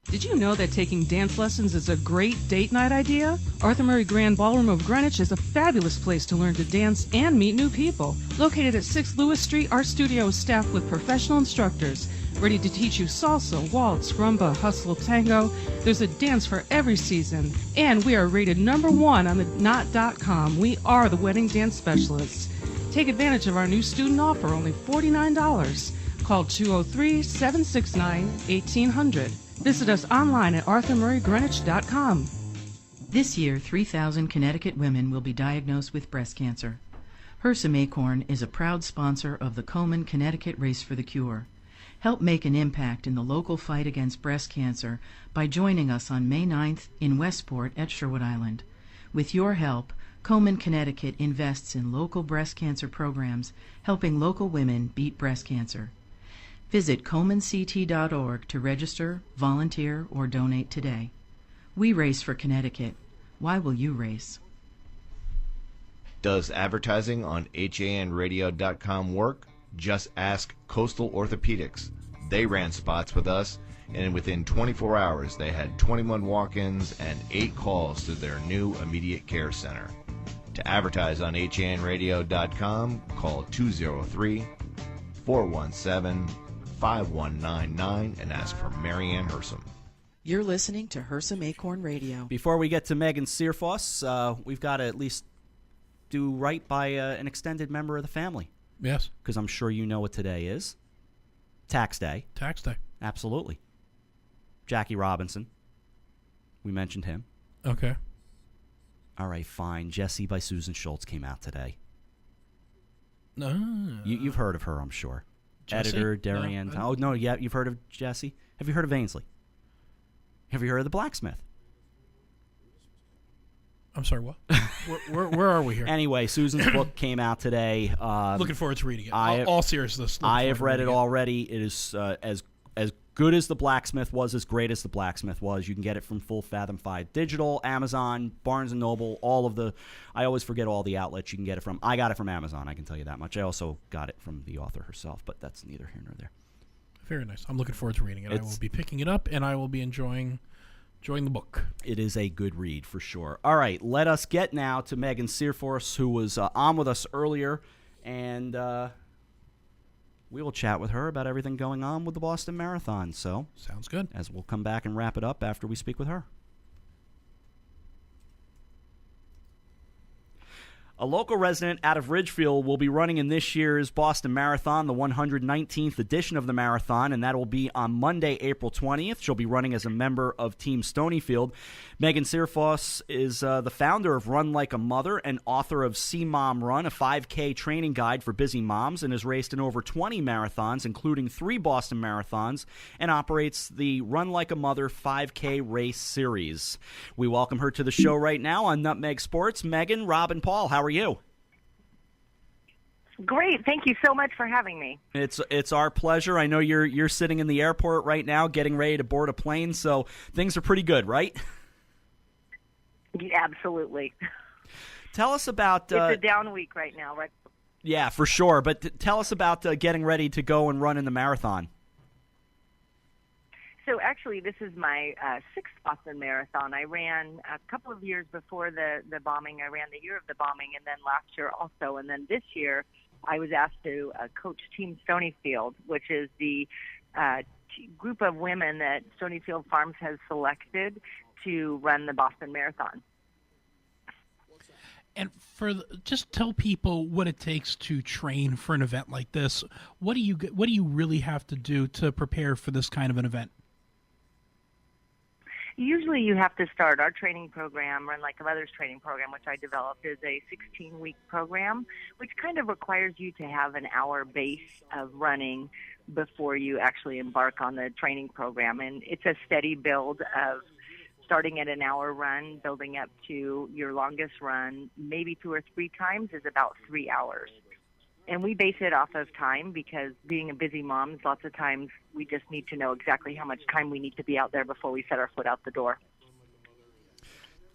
Did you know that taking dance lessons is a great date night idea? Arthur Murray Grand Ballroom of Greenwich is a fabulous place to learn to dance and meet new people. Located at 6 Lewis Street, our studio is staffed with professional instructors ready to teach you salsa, waltz, rumba, hustle, tango. There's a dance for every season. And we are rated #1 on the Knot.com. We are the wedding dance specialists. Take advantage of our new student offer, only $49. Call 203-769-1800. Visit us online at arthurmurraygreenwich.com. This year, 3,000 Connecticut women will be diagnosed with breast cancer. Hersam Acorn is a proud sponsor of the Komen Connecticut Race for the Cure. Help make an impact in the local fight against breast cancer by joining us on May 9th in Westport at Sherwood Island. With your help, Komen Connecticut invests in local breast cancer programs, helping local women beat breast cancer. Visit KomenCT.org to register, volunteer, or donate today. We race for Connecticut. Why will you race? Does advertising on HANradio.com work? Just ask Coastal Orthopedics. They ran spots with us, and within 24 hours they had 21 walk-ins and 8 calls to their new immediate care center. To advertise on HANradio.com, call 203-417-5199 and ask for Marianne Hersam. You're listening to Hersam Acorn Radio. Before we get to Megan Searfoss, we've got to at least do right by an extended member of the family. Yes. Because I'm sure you know what today is. Tax Day. Tax Day. Absolutely. Jackie Robinson. We mentioned him. Okay. All right, fine. Jessie by Susan Schultz came out today. No. You've heard of her, I'm sure. Jessie? Editor, Darian. No, no, yeah, you've heard of Jessie? Have you heard of Ainsley? Have you heard of the blacksmith? I'm sorry, what? where are we here? Anyway, Susan's book came out today. Looking forward to reading it. All seriousness. I have read it already. It is as good as The Blacksmith was, as great as The Blacksmith was. You can get it from Full Fathom 5 Digital, Amazon, Barnes & Noble, all of the... I always forget all the outlets you can get it from. I got it from Amazon, I can tell you that much. I also got it from the author herself, but that's neither here nor there. Very nice. I'm looking forward to reading it. I will be picking it up, and I will be enjoying the book. It is a good read for sure. All right, let us get now to Megan Searfoss, who was on with us earlier, and we will chat with her about everything going on with the Boston Marathon. So sounds good. As we'll come back and wrap it up after we speak with her. A local resident out of Ridgefield will be running in this year's Boston Marathon, the 119th edition of the marathon, and that will be on Monday, April 20th. She'll be running as a member of Team Stonyfield. Megan Searfoss is the founder of Run Like a Mother and author of See Mom Run, a 5K training guide for busy moms, and has raced in over 20 marathons, including 3 Boston Marathons, and operates the Run Like a Mother 5K race series. We welcome her to the show right now on Nutmeg Sports. Megan, Rob, and Paul, how are you? Great. Thank you so much for having me. It's our pleasure. I know you're sitting in the airport right now getting ready to board a plane, so things are pretty good, right? Yeah, absolutely. Tell us about... it's a down week right now, right? Yeah, for sure. But tell us about getting ready to go and run in the marathon. So actually, this is my 6th Boston Marathon. I ran a couple of years before the bombing. I ran the year of the bombing, and then last year also. And then this year, I was asked to coach Team Stonyfield, which is the group of women that Stonyfield Farms has selected to run the Boston Marathon. And just tell people what it takes to train for an event like this. What do you really have to do to prepare for this kind of an event? Usually you have to start our training program, Run Like a Mother's training program, which I developed, is a 16-week program, which kind of requires you to have an hour base of running before you actually embark on the training program. And it's a steady build of starting at an hour run, building up to your longest run, maybe 2 or 3 times, is about 3 hours. And we base it off of time because being a busy mom, lots of times we just need to know exactly how much time we need to be out there before we set our foot out the door.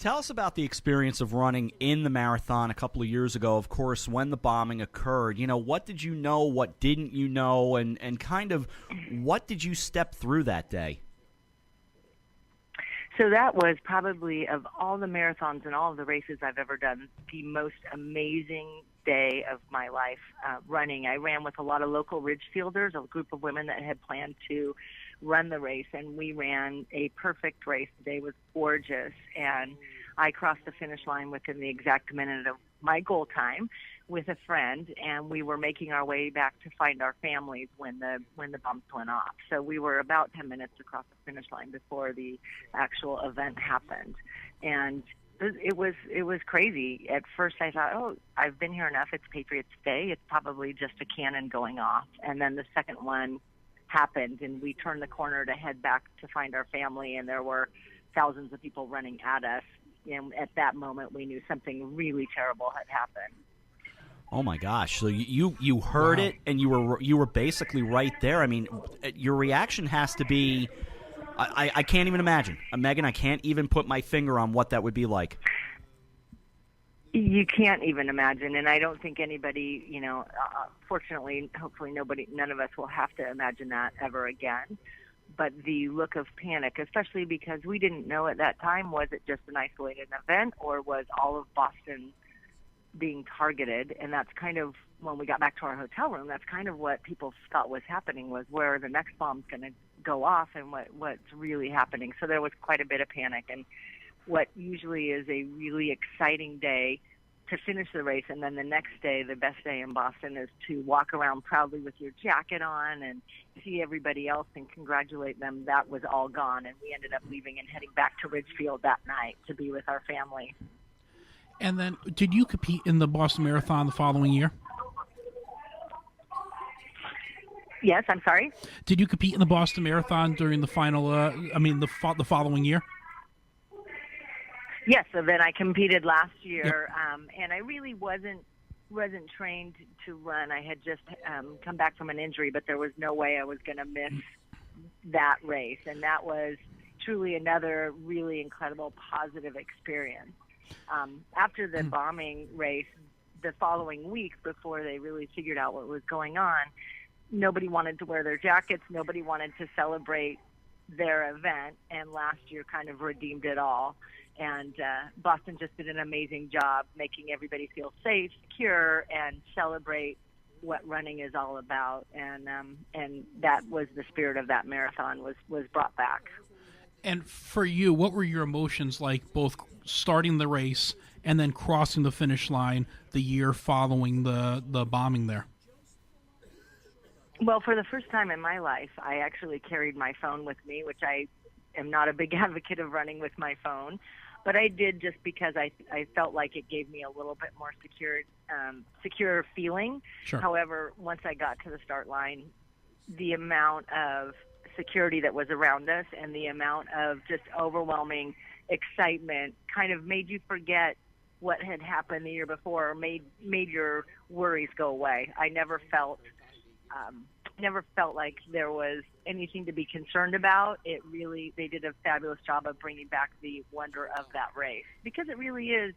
Tell us about the experience of running in the marathon a couple of years ago, of course, when the bombing occurred. You know, what did you know, what didn't you know, and kind of what did you step through that day? So that was probably, of all the marathons and all of the races I've ever done, the most amazing day of my life running. I ran with a lot of local Ridgefielders, a group of women that had planned to run the race, and we ran a perfect race. The day was gorgeous, and I crossed the finish line within the exact minute of my goal time with a friend, and we were making our way back to find our families when the bombs went off. So we were about 10 minutes across the finish line before the actual event happened, and it was crazy. At first I thought, oh, I've been here enough. It's Patriots Day. It's probably just a cannon going off. And then the second one happened, and we turned the corner to head back to find our family, and there were thousands of people running at us. And at that moment, we knew something really terrible had happened. Oh my gosh! So you heard it, and you were basically right there. I mean, your reaction has to be, I can't even imagine, Megan. I can't even put my finger on what that would be like. You can't even imagine, and I don't think anybody, fortunately, hopefully none of us will have to imagine that ever again. But the look of panic, especially because we didn't know at that time, was it just an isolated event or was all of Boston being targeted? And that's kind of, when we got back to our hotel room, that's kind of what people thought was happening, was where the next bomb's going to go off and what's really happening. So there was quite a bit of panic. And what usually is a really exciting day to finish the race, and then the next day, the best day in Boston, is to walk around proudly with your jacket on and see everybody else and congratulate them. That was all gone, and we ended up leaving and heading back to Ridgefield that night to be with our family. And then, did you compete in the Boston Marathon the following year? Yes, I'm sorry? Did you compete in the Boston Marathon during the final, the following year? Yes, so then I competed last year, and I really wasn't trained to run. I had just come back from an injury, but there was no way I was going to miss that race, and that was truly another really incredible positive experience. After the bombing race, the following week, before they really figured out what was going on, nobody wanted to wear their jackets, nobody wanted to celebrate their event, and last year kind of redeemed it all. And Boston just did an amazing job making everybody feel safe, secure, and celebrate what running is all about. And that was the spirit of that marathon, was brought back. And for you, what were your emotions like, both starting the race and then crossing the finish line the year following the bombing there? Well, for the first time in my life, I actually carried my phone with me, which I am not a big advocate of running with my phone, but I did just because I felt like it gave me a little bit more secure feeling. Sure. However, once I got to the start line, the amount of security that was around us and the amount of just overwhelming excitement kind of made you forget what had happened the year before, or made your worries go away. I never felt like there was anything to be concerned about. They did a fabulous job of bringing back the wonder of that race, because it really is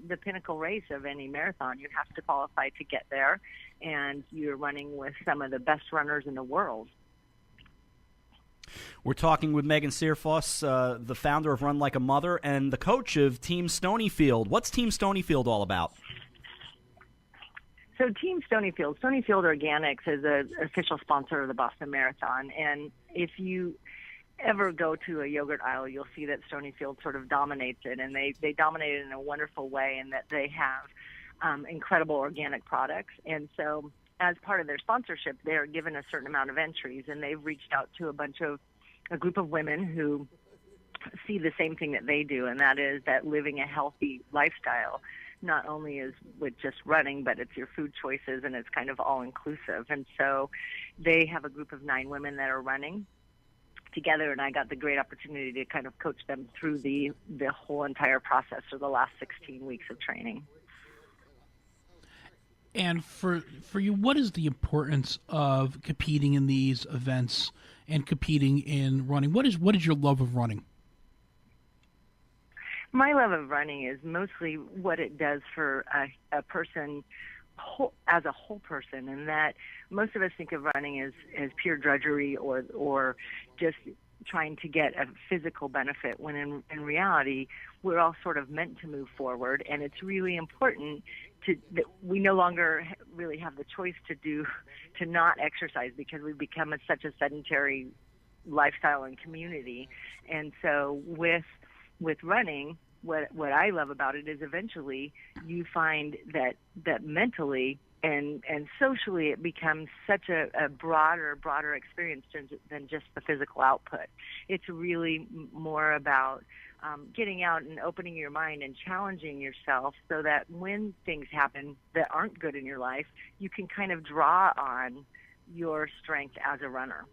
the pinnacle race of any marathon. You have to qualify to get there, and you're running with some of the best runners in the world. We're talking with Megan Searfoss, the founder of Run Like a Mother and the coach of Team Stonyfield. What's Team Stonyfield all about? So Team Stonyfield Organics is an official sponsor of the Boston Marathon. And if you ever go to a yogurt aisle, you'll see that Stonyfield sort of dominates it. And they dominate it in a wonderful way, in that they have incredible organic products. And so as part of their sponsorship, they're given a certain amount of entries. And they've reached out to a group of women who see the same thing that they do, and that is that living a healthy lifestyle not only is with just running, but it's your food choices, and it's kind of all-inclusive. And so they have a group of 9 women that are running together, and I got the great opportunity to kind of coach them through the whole entire process for the last 16 weeks of training. And for you, what is the importance of competing in these events and competing in running? What is your love of running? My love of running is mostly what it does for a person as a whole person, and that most of us think of running as pure drudgery or just trying to get a physical benefit, when in reality we're all sort of meant to move forward, and it's really important that we no longer really have the choice to not exercise, because we've become such a sedentary lifestyle and community. And so with running, what I love about it is eventually you find that mentally and socially it becomes such a broader experience than just the physical output. It's really more about getting out and opening your mind and challenging yourself, so that when things happen that aren't good in your life, you can kind of draw on your strength as a runner.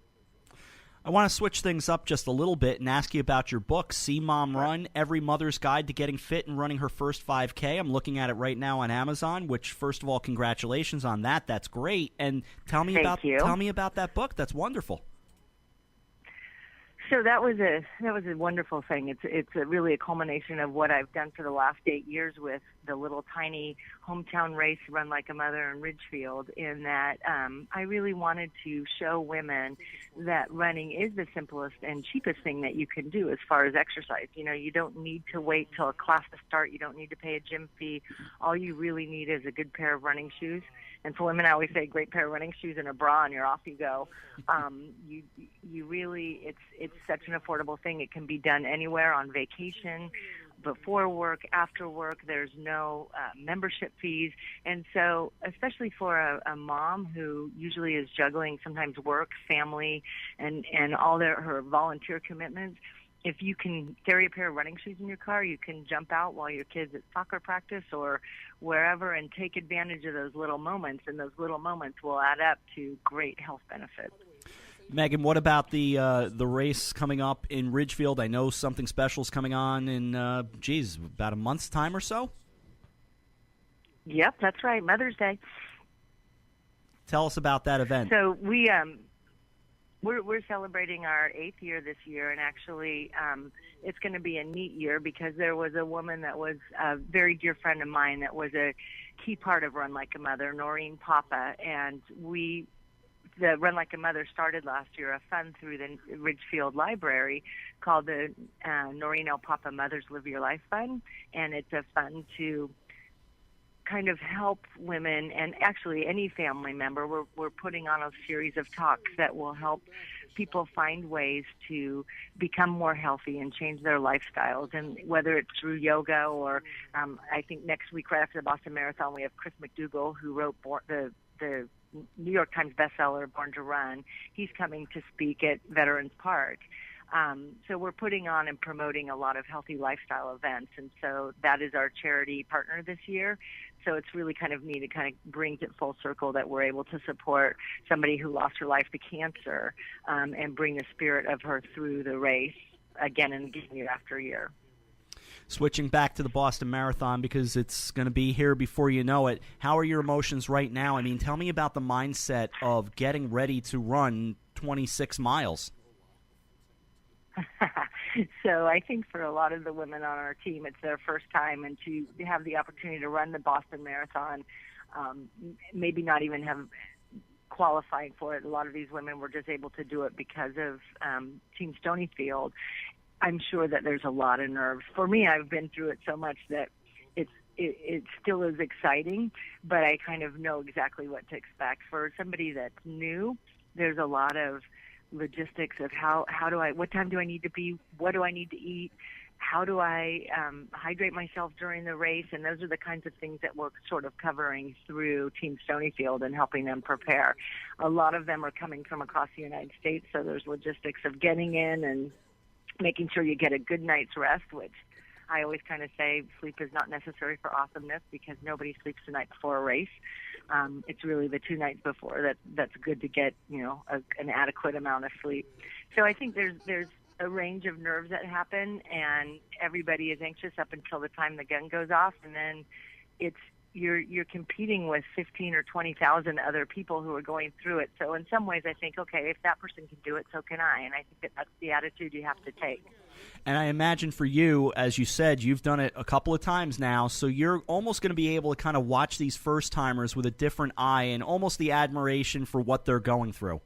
I want to switch things up just a little bit and ask you about your book, See Mom Run, Every Mother's Guide to Getting Fit and Running Her First 5K. I'm looking at it right now on Amazon, which, first of all, congratulations on that. That's great. And tell me about that book. That's wonderful. So that was a wonderful thing. It's really a culmination of what I've done for the last 8 years with the little tiny hometown race, Run Like a Mother in Ridgefield, in that I really wanted to show women that running is the simplest and cheapest thing that you can do as far as exercise. You know, you don't need to wait till a class to start. You don't need to pay a gym fee. All you really need is a good pair of running shoes. And for women, I always say, great pair of running shoes and a bra, and you're off you go. You really, it's such an affordable thing. It can be done anywhere, on vacation, before work, after work. There's no membership fees. And so, especially for a mom who usually is juggling sometimes work, family, and all her volunteer commitments, if you can carry a pair of running shoes in your car, you can jump out while your kid's at soccer practice or wherever and take advantage of those little moments, and those little moments will add up to great health benefits. Megan, what about the race coming up in Ridgefield? I know something special is coming on in, about a month's time or so? Yep, that's right, Mother's Day. Tell us about that event. So we're celebrating our 8th year this year, and actually it's going to be a neat year because there was a woman that was a very dear friend of mine that was a key part of Run Like a Mother, Noreen Papa, and the Run Like a Mother started last year a fund through the Ridgefield Library called the Noreen L. Papa Mothers Live Your Life Fund, and it's a fund to kind of help women and actually any family member. We're putting on a series of talks that will help people find ways to become more healthy and change their lifestyles, and whether it's through yoga or I think next week right after the Boston Marathon we have Chris McDougall, who wrote the New York Times bestseller Born to Run. He's coming to speak at Veterans Park. So we're putting on and promoting a lot of healthy lifestyle events, and so that is our charity partner this year. So it's really kind of neat. It kind of brings it full circle that we're able to support somebody who lost her life to cancer and bring the spirit of her through the race again and again, year after year. Switching back to the Boston Marathon, because it's going to be here before you know it, how are your emotions right now? I mean, tell me about the mindset of getting ready to run 26 miles. So I think for a lot of the women on our team, it's their first time, and to have the opportunity to run the Boston Marathon, maybe not even have qualifying for it. A lot of these women were just able to do it because of Team Stonyfield. I'm sure that there's a lot of nerves. For me, I've been through it so much that it still is exciting, but I kind of know exactly what to expect. For somebody that's new, there's a lot of logistics of what time do I need to be, what do I need to eat, how do I hydrate myself during the race, and those are the kinds of things that we're sort of covering through Team Stonyfield and helping them prepare. A lot of them are coming from across the United States, so there's logistics of getting in and making sure you get a good night's rest, which I always kind of say sleep is not necessary for awesomeness because nobody sleeps the night before a race. It's really the 2 nights before that's good to get, an adequate amount of sleep. So I think there's a range of nerves that happen, and everybody is anxious up until the time the gun goes off, and then you're competing with 15 or 20,000 other people who are going through it. So in some ways I think, okay, if that person can do it, so can I. And I think that's the attitude you have to take. And I imagine for you, as you said, you've done it a couple of times now, so you're almost going to be able to kind of watch these first-timers with a different eye and almost the admiration for what they're going through.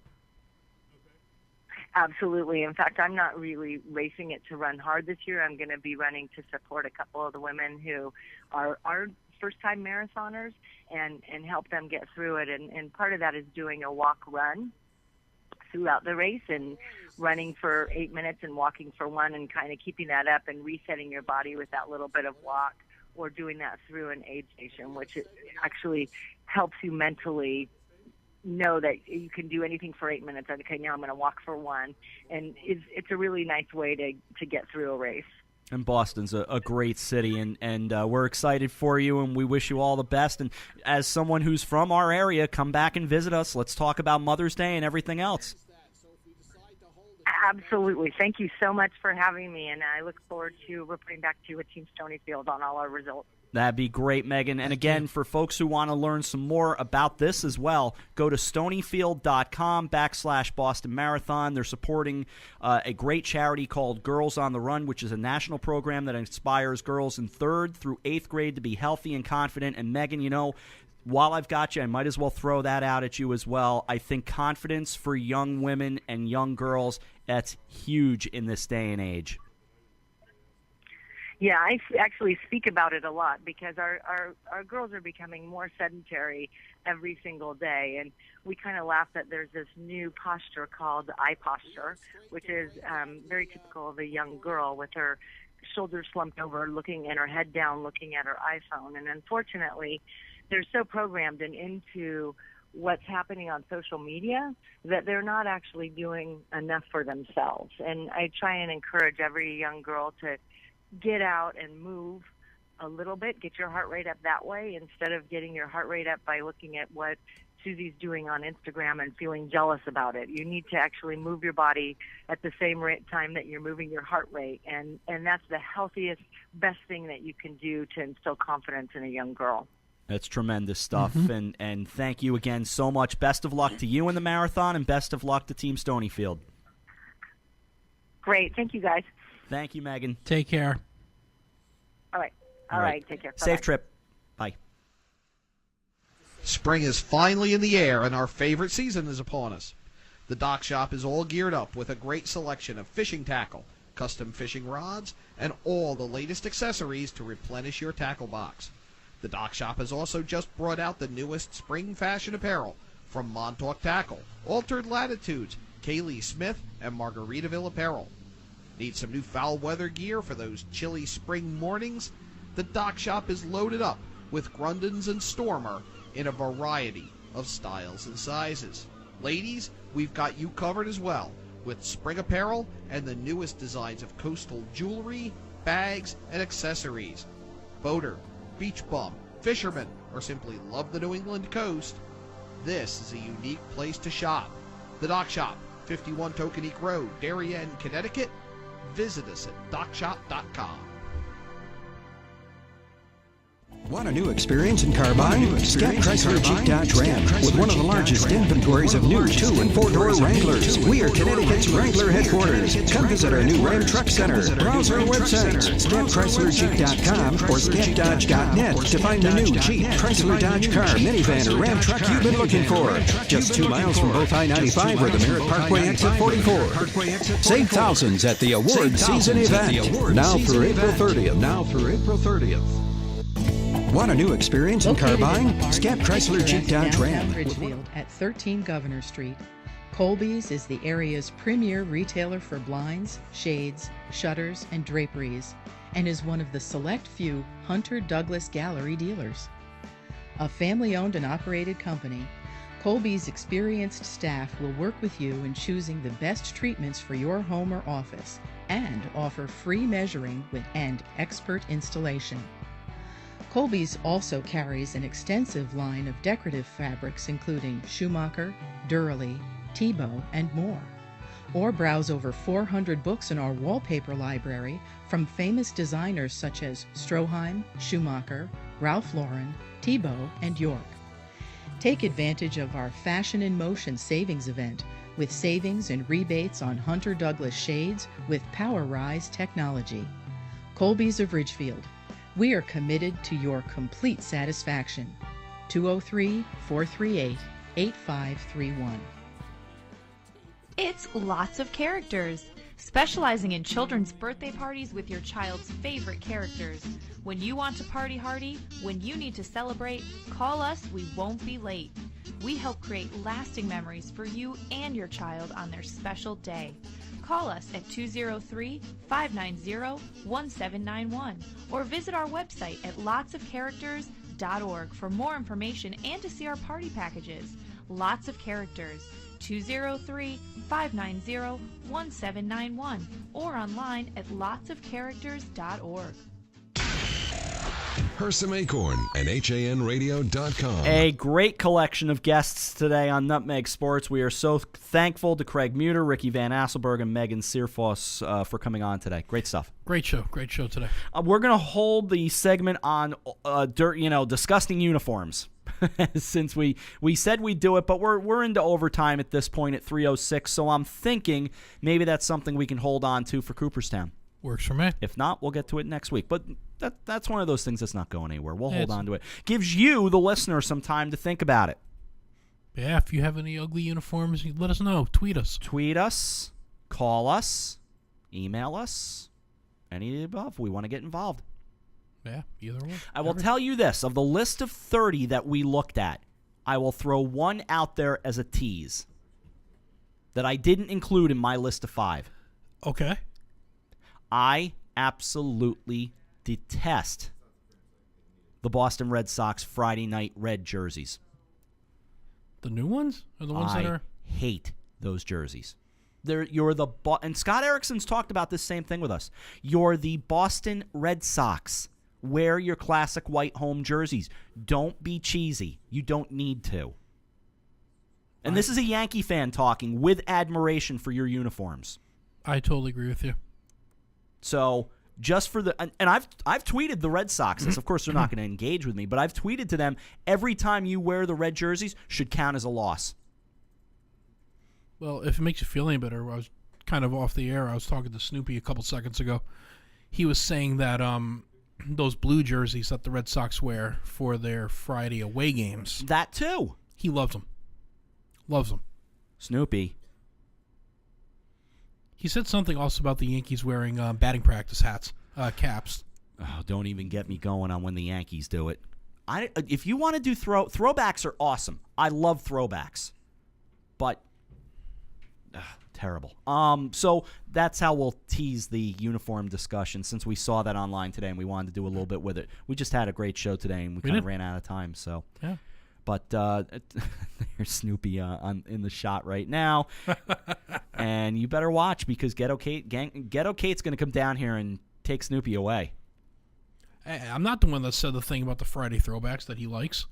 Absolutely. In fact, I'm not really racing it to run hard this year. I'm going to be running to support a couple of the women who are first-time marathoners and help them get through it. And part of that is doing a walk-run throughout the race and running for 8 minutes and walking for 1 and kind of keeping that up and resetting your body with that little bit of walk, or doing that through an aid station, which actually helps you mentally know that you can do anything for 8 minutes. Okay, now I'm going to walk for 1. And it's a really nice way to get through a race. And Boston's a great city, and we're excited for you, and we wish you all the best. And as someone who's from our area, come back and visit us. Let's talk about Mother's Day and everything else. Absolutely. Thank you so much for having me, and I look forward to reporting back to you at Team Stonyfield on all our results. That'd be great, Megan. And again, for folks who want to learn some more about this as well, go to stonyfield.com/Boston Marathon. They're supporting a great charity called Girls on the Run, which is a national program that inspires girls in 3rd through 8th grade to be healthy and confident. And Megan, you know, while I've got you, I might as well throw that out at you as well. I think confidence for young women and young girls, that's huge in this day and age. Yeah, I actually speak about it a lot because our girls are becoming more sedentary every single day. And we kind of laugh that there's this new posture called eye posture, which is very typical of a young girl with her shoulders slumped over, looking and her head down, looking at her iPhone. And unfortunately, they're so programmed and into what's happening on social media that they're not actually doing enough for themselves. And I try and encourage every young girl to get out and move a little bit, get your heart rate up that way instead of getting your heart rate up by looking at what Susie's doing on Instagram and feeling jealous about it. You need to actually move your body at the same time that you're moving your heart rate, and that's the healthiest, best thing that you can do to instill confidence in a young girl. That's tremendous stuff, and thank you again so much. Best of luck to you in the marathon, and best of luck to Team Stonyfield. Great. Thank you, guys. Thank you, Megan. Take care. All right. All right. Take care. Bye-bye. Safe trip. Bye. Spring is finally in the air, and our favorite season is upon us. The Dock Shop is all geared up with a great selection of fishing tackle, custom fishing rods, and all the latest accessories to replenish your tackle box. The Dock Shop has also just brought out the newest spring fashion apparel from Montauk Tackle, Altered Latitudes, Kaylee Smith, and Margaritaville Apparel. Need some new foul weather gear for those chilly spring mornings? The Dock Shop is loaded up with Grundens and Stormer in a variety of styles and sizes. Ladies, we've got you covered as well with spring apparel and the newest designs of coastal jewelry, bags, and accessories. Boater, beach bum, fisherman, or simply love the New England coast, this is a unique place to shop. The Dock Shop, 51 Tokenique Road, Darien, Connecticut. Visit us at dockshop.com. Want a new experience in car buying? Scott Chrysler Jeep Dodge Ram with one of the largest inventories of new 2- and 4-door Wranglers. We are Connecticut's Wrangler headquarters. Come visit our new Ram Truck Center. Browse our websites, ScottChryslerJeep.com or ScottDodge.net to find the new Jeep, Chrysler, Dodge car, minivan, or Ram truck you've been looking for. Just 2 miles from both I-95 or the Merritt Parkway exit 44. Save thousands at the award season event. Now through April 30th. Want a new experience in car buying? Scap Chrysler Jeep Dodge Ram. Ridgefield at 13 Governor Street. Colby's is the area's premier retailer for blinds, shades, shutters, and draperies, and is one of the select few Hunter Douglas Gallery dealers. A family-owned and operated company, Colby's experienced staff will work with you in choosing the best treatments for your home or office and offer free measuring and expert installation. Colby's also carries an extensive line of decorative fabrics including Schumacher, Durley, Tebow, and more. Or browse over 400 books in our wallpaper library from famous designers such as Stroheim, Schumacher, Ralph Lauren, Tebow, and York. Take advantage of our Fashion in Motion savings event with savings and rebates on Hunter Douglas shades with PowerRise technology. Colby's of Ridgefield. We are committed to your complete satisfaction. 203-438-8531. It's Lots of Characters, specializing in children's birthday parties with your child's favorite characters. When you want to party hardy, when you need to celebrate, call us, we won't be late. We help create lasting memories for you and your child on their special day. Call us at 203-590-1791 or visit our website at lotsofcharacters.org for more information and to see our party packages. Lots of Characters, 203-590-1791 or online at lotsofcharacters.org. Hersam Acorn and HANradio.com. A great collection of guests today on Nutmeg Sports. We are so thankful to Craig Muter, Ricky Van Asselberg, and Megan Searfoss for coming on today. Great stuff. Great show today. We're going to hold the segment on disgusting uniforms. Since we said we'd do it, but we're into overtime at this point at 3:06, so I'm thinking maybe that's something we can hold on to for Cooperstown. Works for me. If not, we'll get to it next week. But that's one of those things that's not going anywhere. We'll hold on to it. Gives you, the listener, some time to think about it. Yeah, if you have any ugly uniforms, let us know. Tweet us. Tweet us. Call us. Email us. Any of the above. We want to get involved. Yeah, either one. I will tell you this. Of the list of 30 that we looked at, I will throw one out there as a tease that I didn't include in my list of 5. Okay. I absolutely detest the Boston Red Sox Friday night red jerseys. The new ones? Or the ones that are... I hate those jerseys. And Scott Erickson's talked about this same thing with us. You're the Boston Red Sox. Wear your classic white home jerseys. Don't be cheesy. You don't need to. And this is a Yankee fan talking with admiration for your uniforms. I totally agree with you. So just for the and I've tweeted the Red Sox this. Of course, they're not going to engage with me, but I've tweeted to them every time you wear the red jerseys should count as a loss. Well, if it makes you feel any better, I was kind of off the air. I was talking to Snoopy a couple seconds ago. He was saying that those blue jerseys that the Red Sox wear for their Friday away games. That too. He loves them. Loves them. Snoopy. He said something also about the Yankees wearing batting practice hats, caps. Oh, don't even get me going on when the Yankees do it. If you want to do throwbacks are awesome. I love throwbacks. But terrible. So that's how we'll tease the uniform discussion since we saw that online today and we wanted to do a little bit with it. We just had a great show today and we kind of ran out of time. So yeah. But there's Snoopy in the shot right now. And you better watch because Ghetto Kate's going to come down here and take Snoopy away. Hey, I'm not the one that said the thing about the Friday throwbacks that he likes.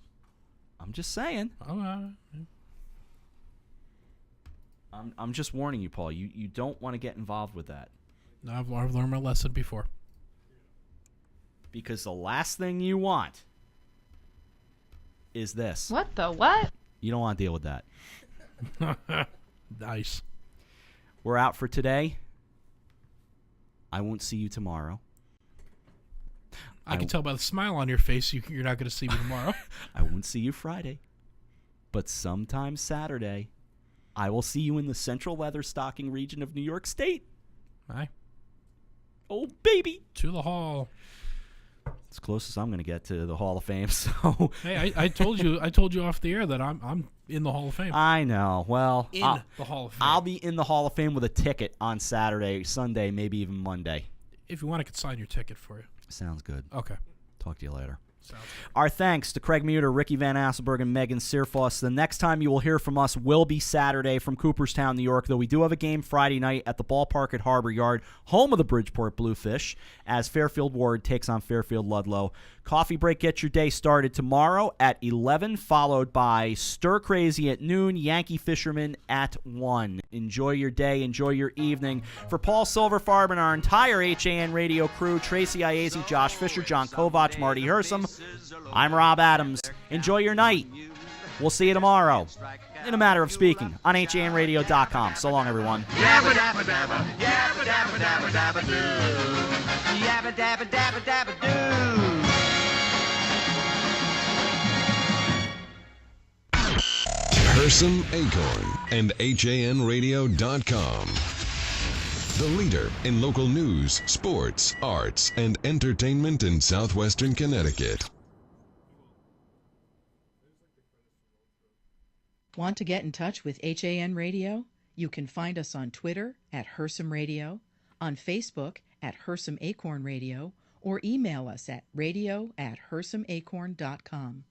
I'm just saying. I'm just warning you, Paul. You don't want to get involved with that. No, I've learned my lesson before. Because the last thing you want is this. What the what? You don't want to deal with that. Nice. We're out for today. I won't see you tomorrow. I can tell by the smile on your face you're not going to see me tomorrow. I won't see you Friday. But sometime Saturday, I will see you in the central Leatherstocking region of New York State. Aye. Oh, baby. To the hall. It's close as I'm going to get to the Hall of Fame. So hey, I told you off the air that I'm in the Hall of Fame. I know. Well, the Hall of Fame. I'll be in the Hall of Fame with a ticket on Saturday, Sunday, maybe even Monday. If you want, I could sign your ticket for you. Sounds good. Okay. Talk to you later. Sounds good. Our thanks to Craig Muter, Ricky Van Asselberg, and Megan Searfoss. The next time you will hear from us will be Saturday from Cooperstown, New York, though we do have a game Friday night at the ballpark at Harbor Yard, home of the Bridgeport Bluefish, as Fairfield Ward takes on Fairfield Ludlow. Coffee break gets your day started tomorrow at 11, followed by Stir Crazy at noon, Yankee Fisherman at 1. Enjoy your day. Enjoy your evening. For Paul Silverfarb and our entire HAN radio crew, Tracy Iazzi, Josh Fisher, John Kovach, Marty Hersam, I'm Rob Adams. Enjoy your night. We'll see you tomorrow, in a matter of speaking, on HANradio.com. So long, everyone. Yabba dabba dabba, yabba dabba dabba dabba doo. Yabba dabba dabba dabba doo. Hersam, Acorn, and HANradio.com. The leader in local news, sports, arts, and entertainment in southwestern Connecticut. Want to get in touch with HAN Radio? You can find us on Twitter at Hersam Radio, on Facebook at Hersam Acorn Radio, or email us at radio@hersamacorn.com.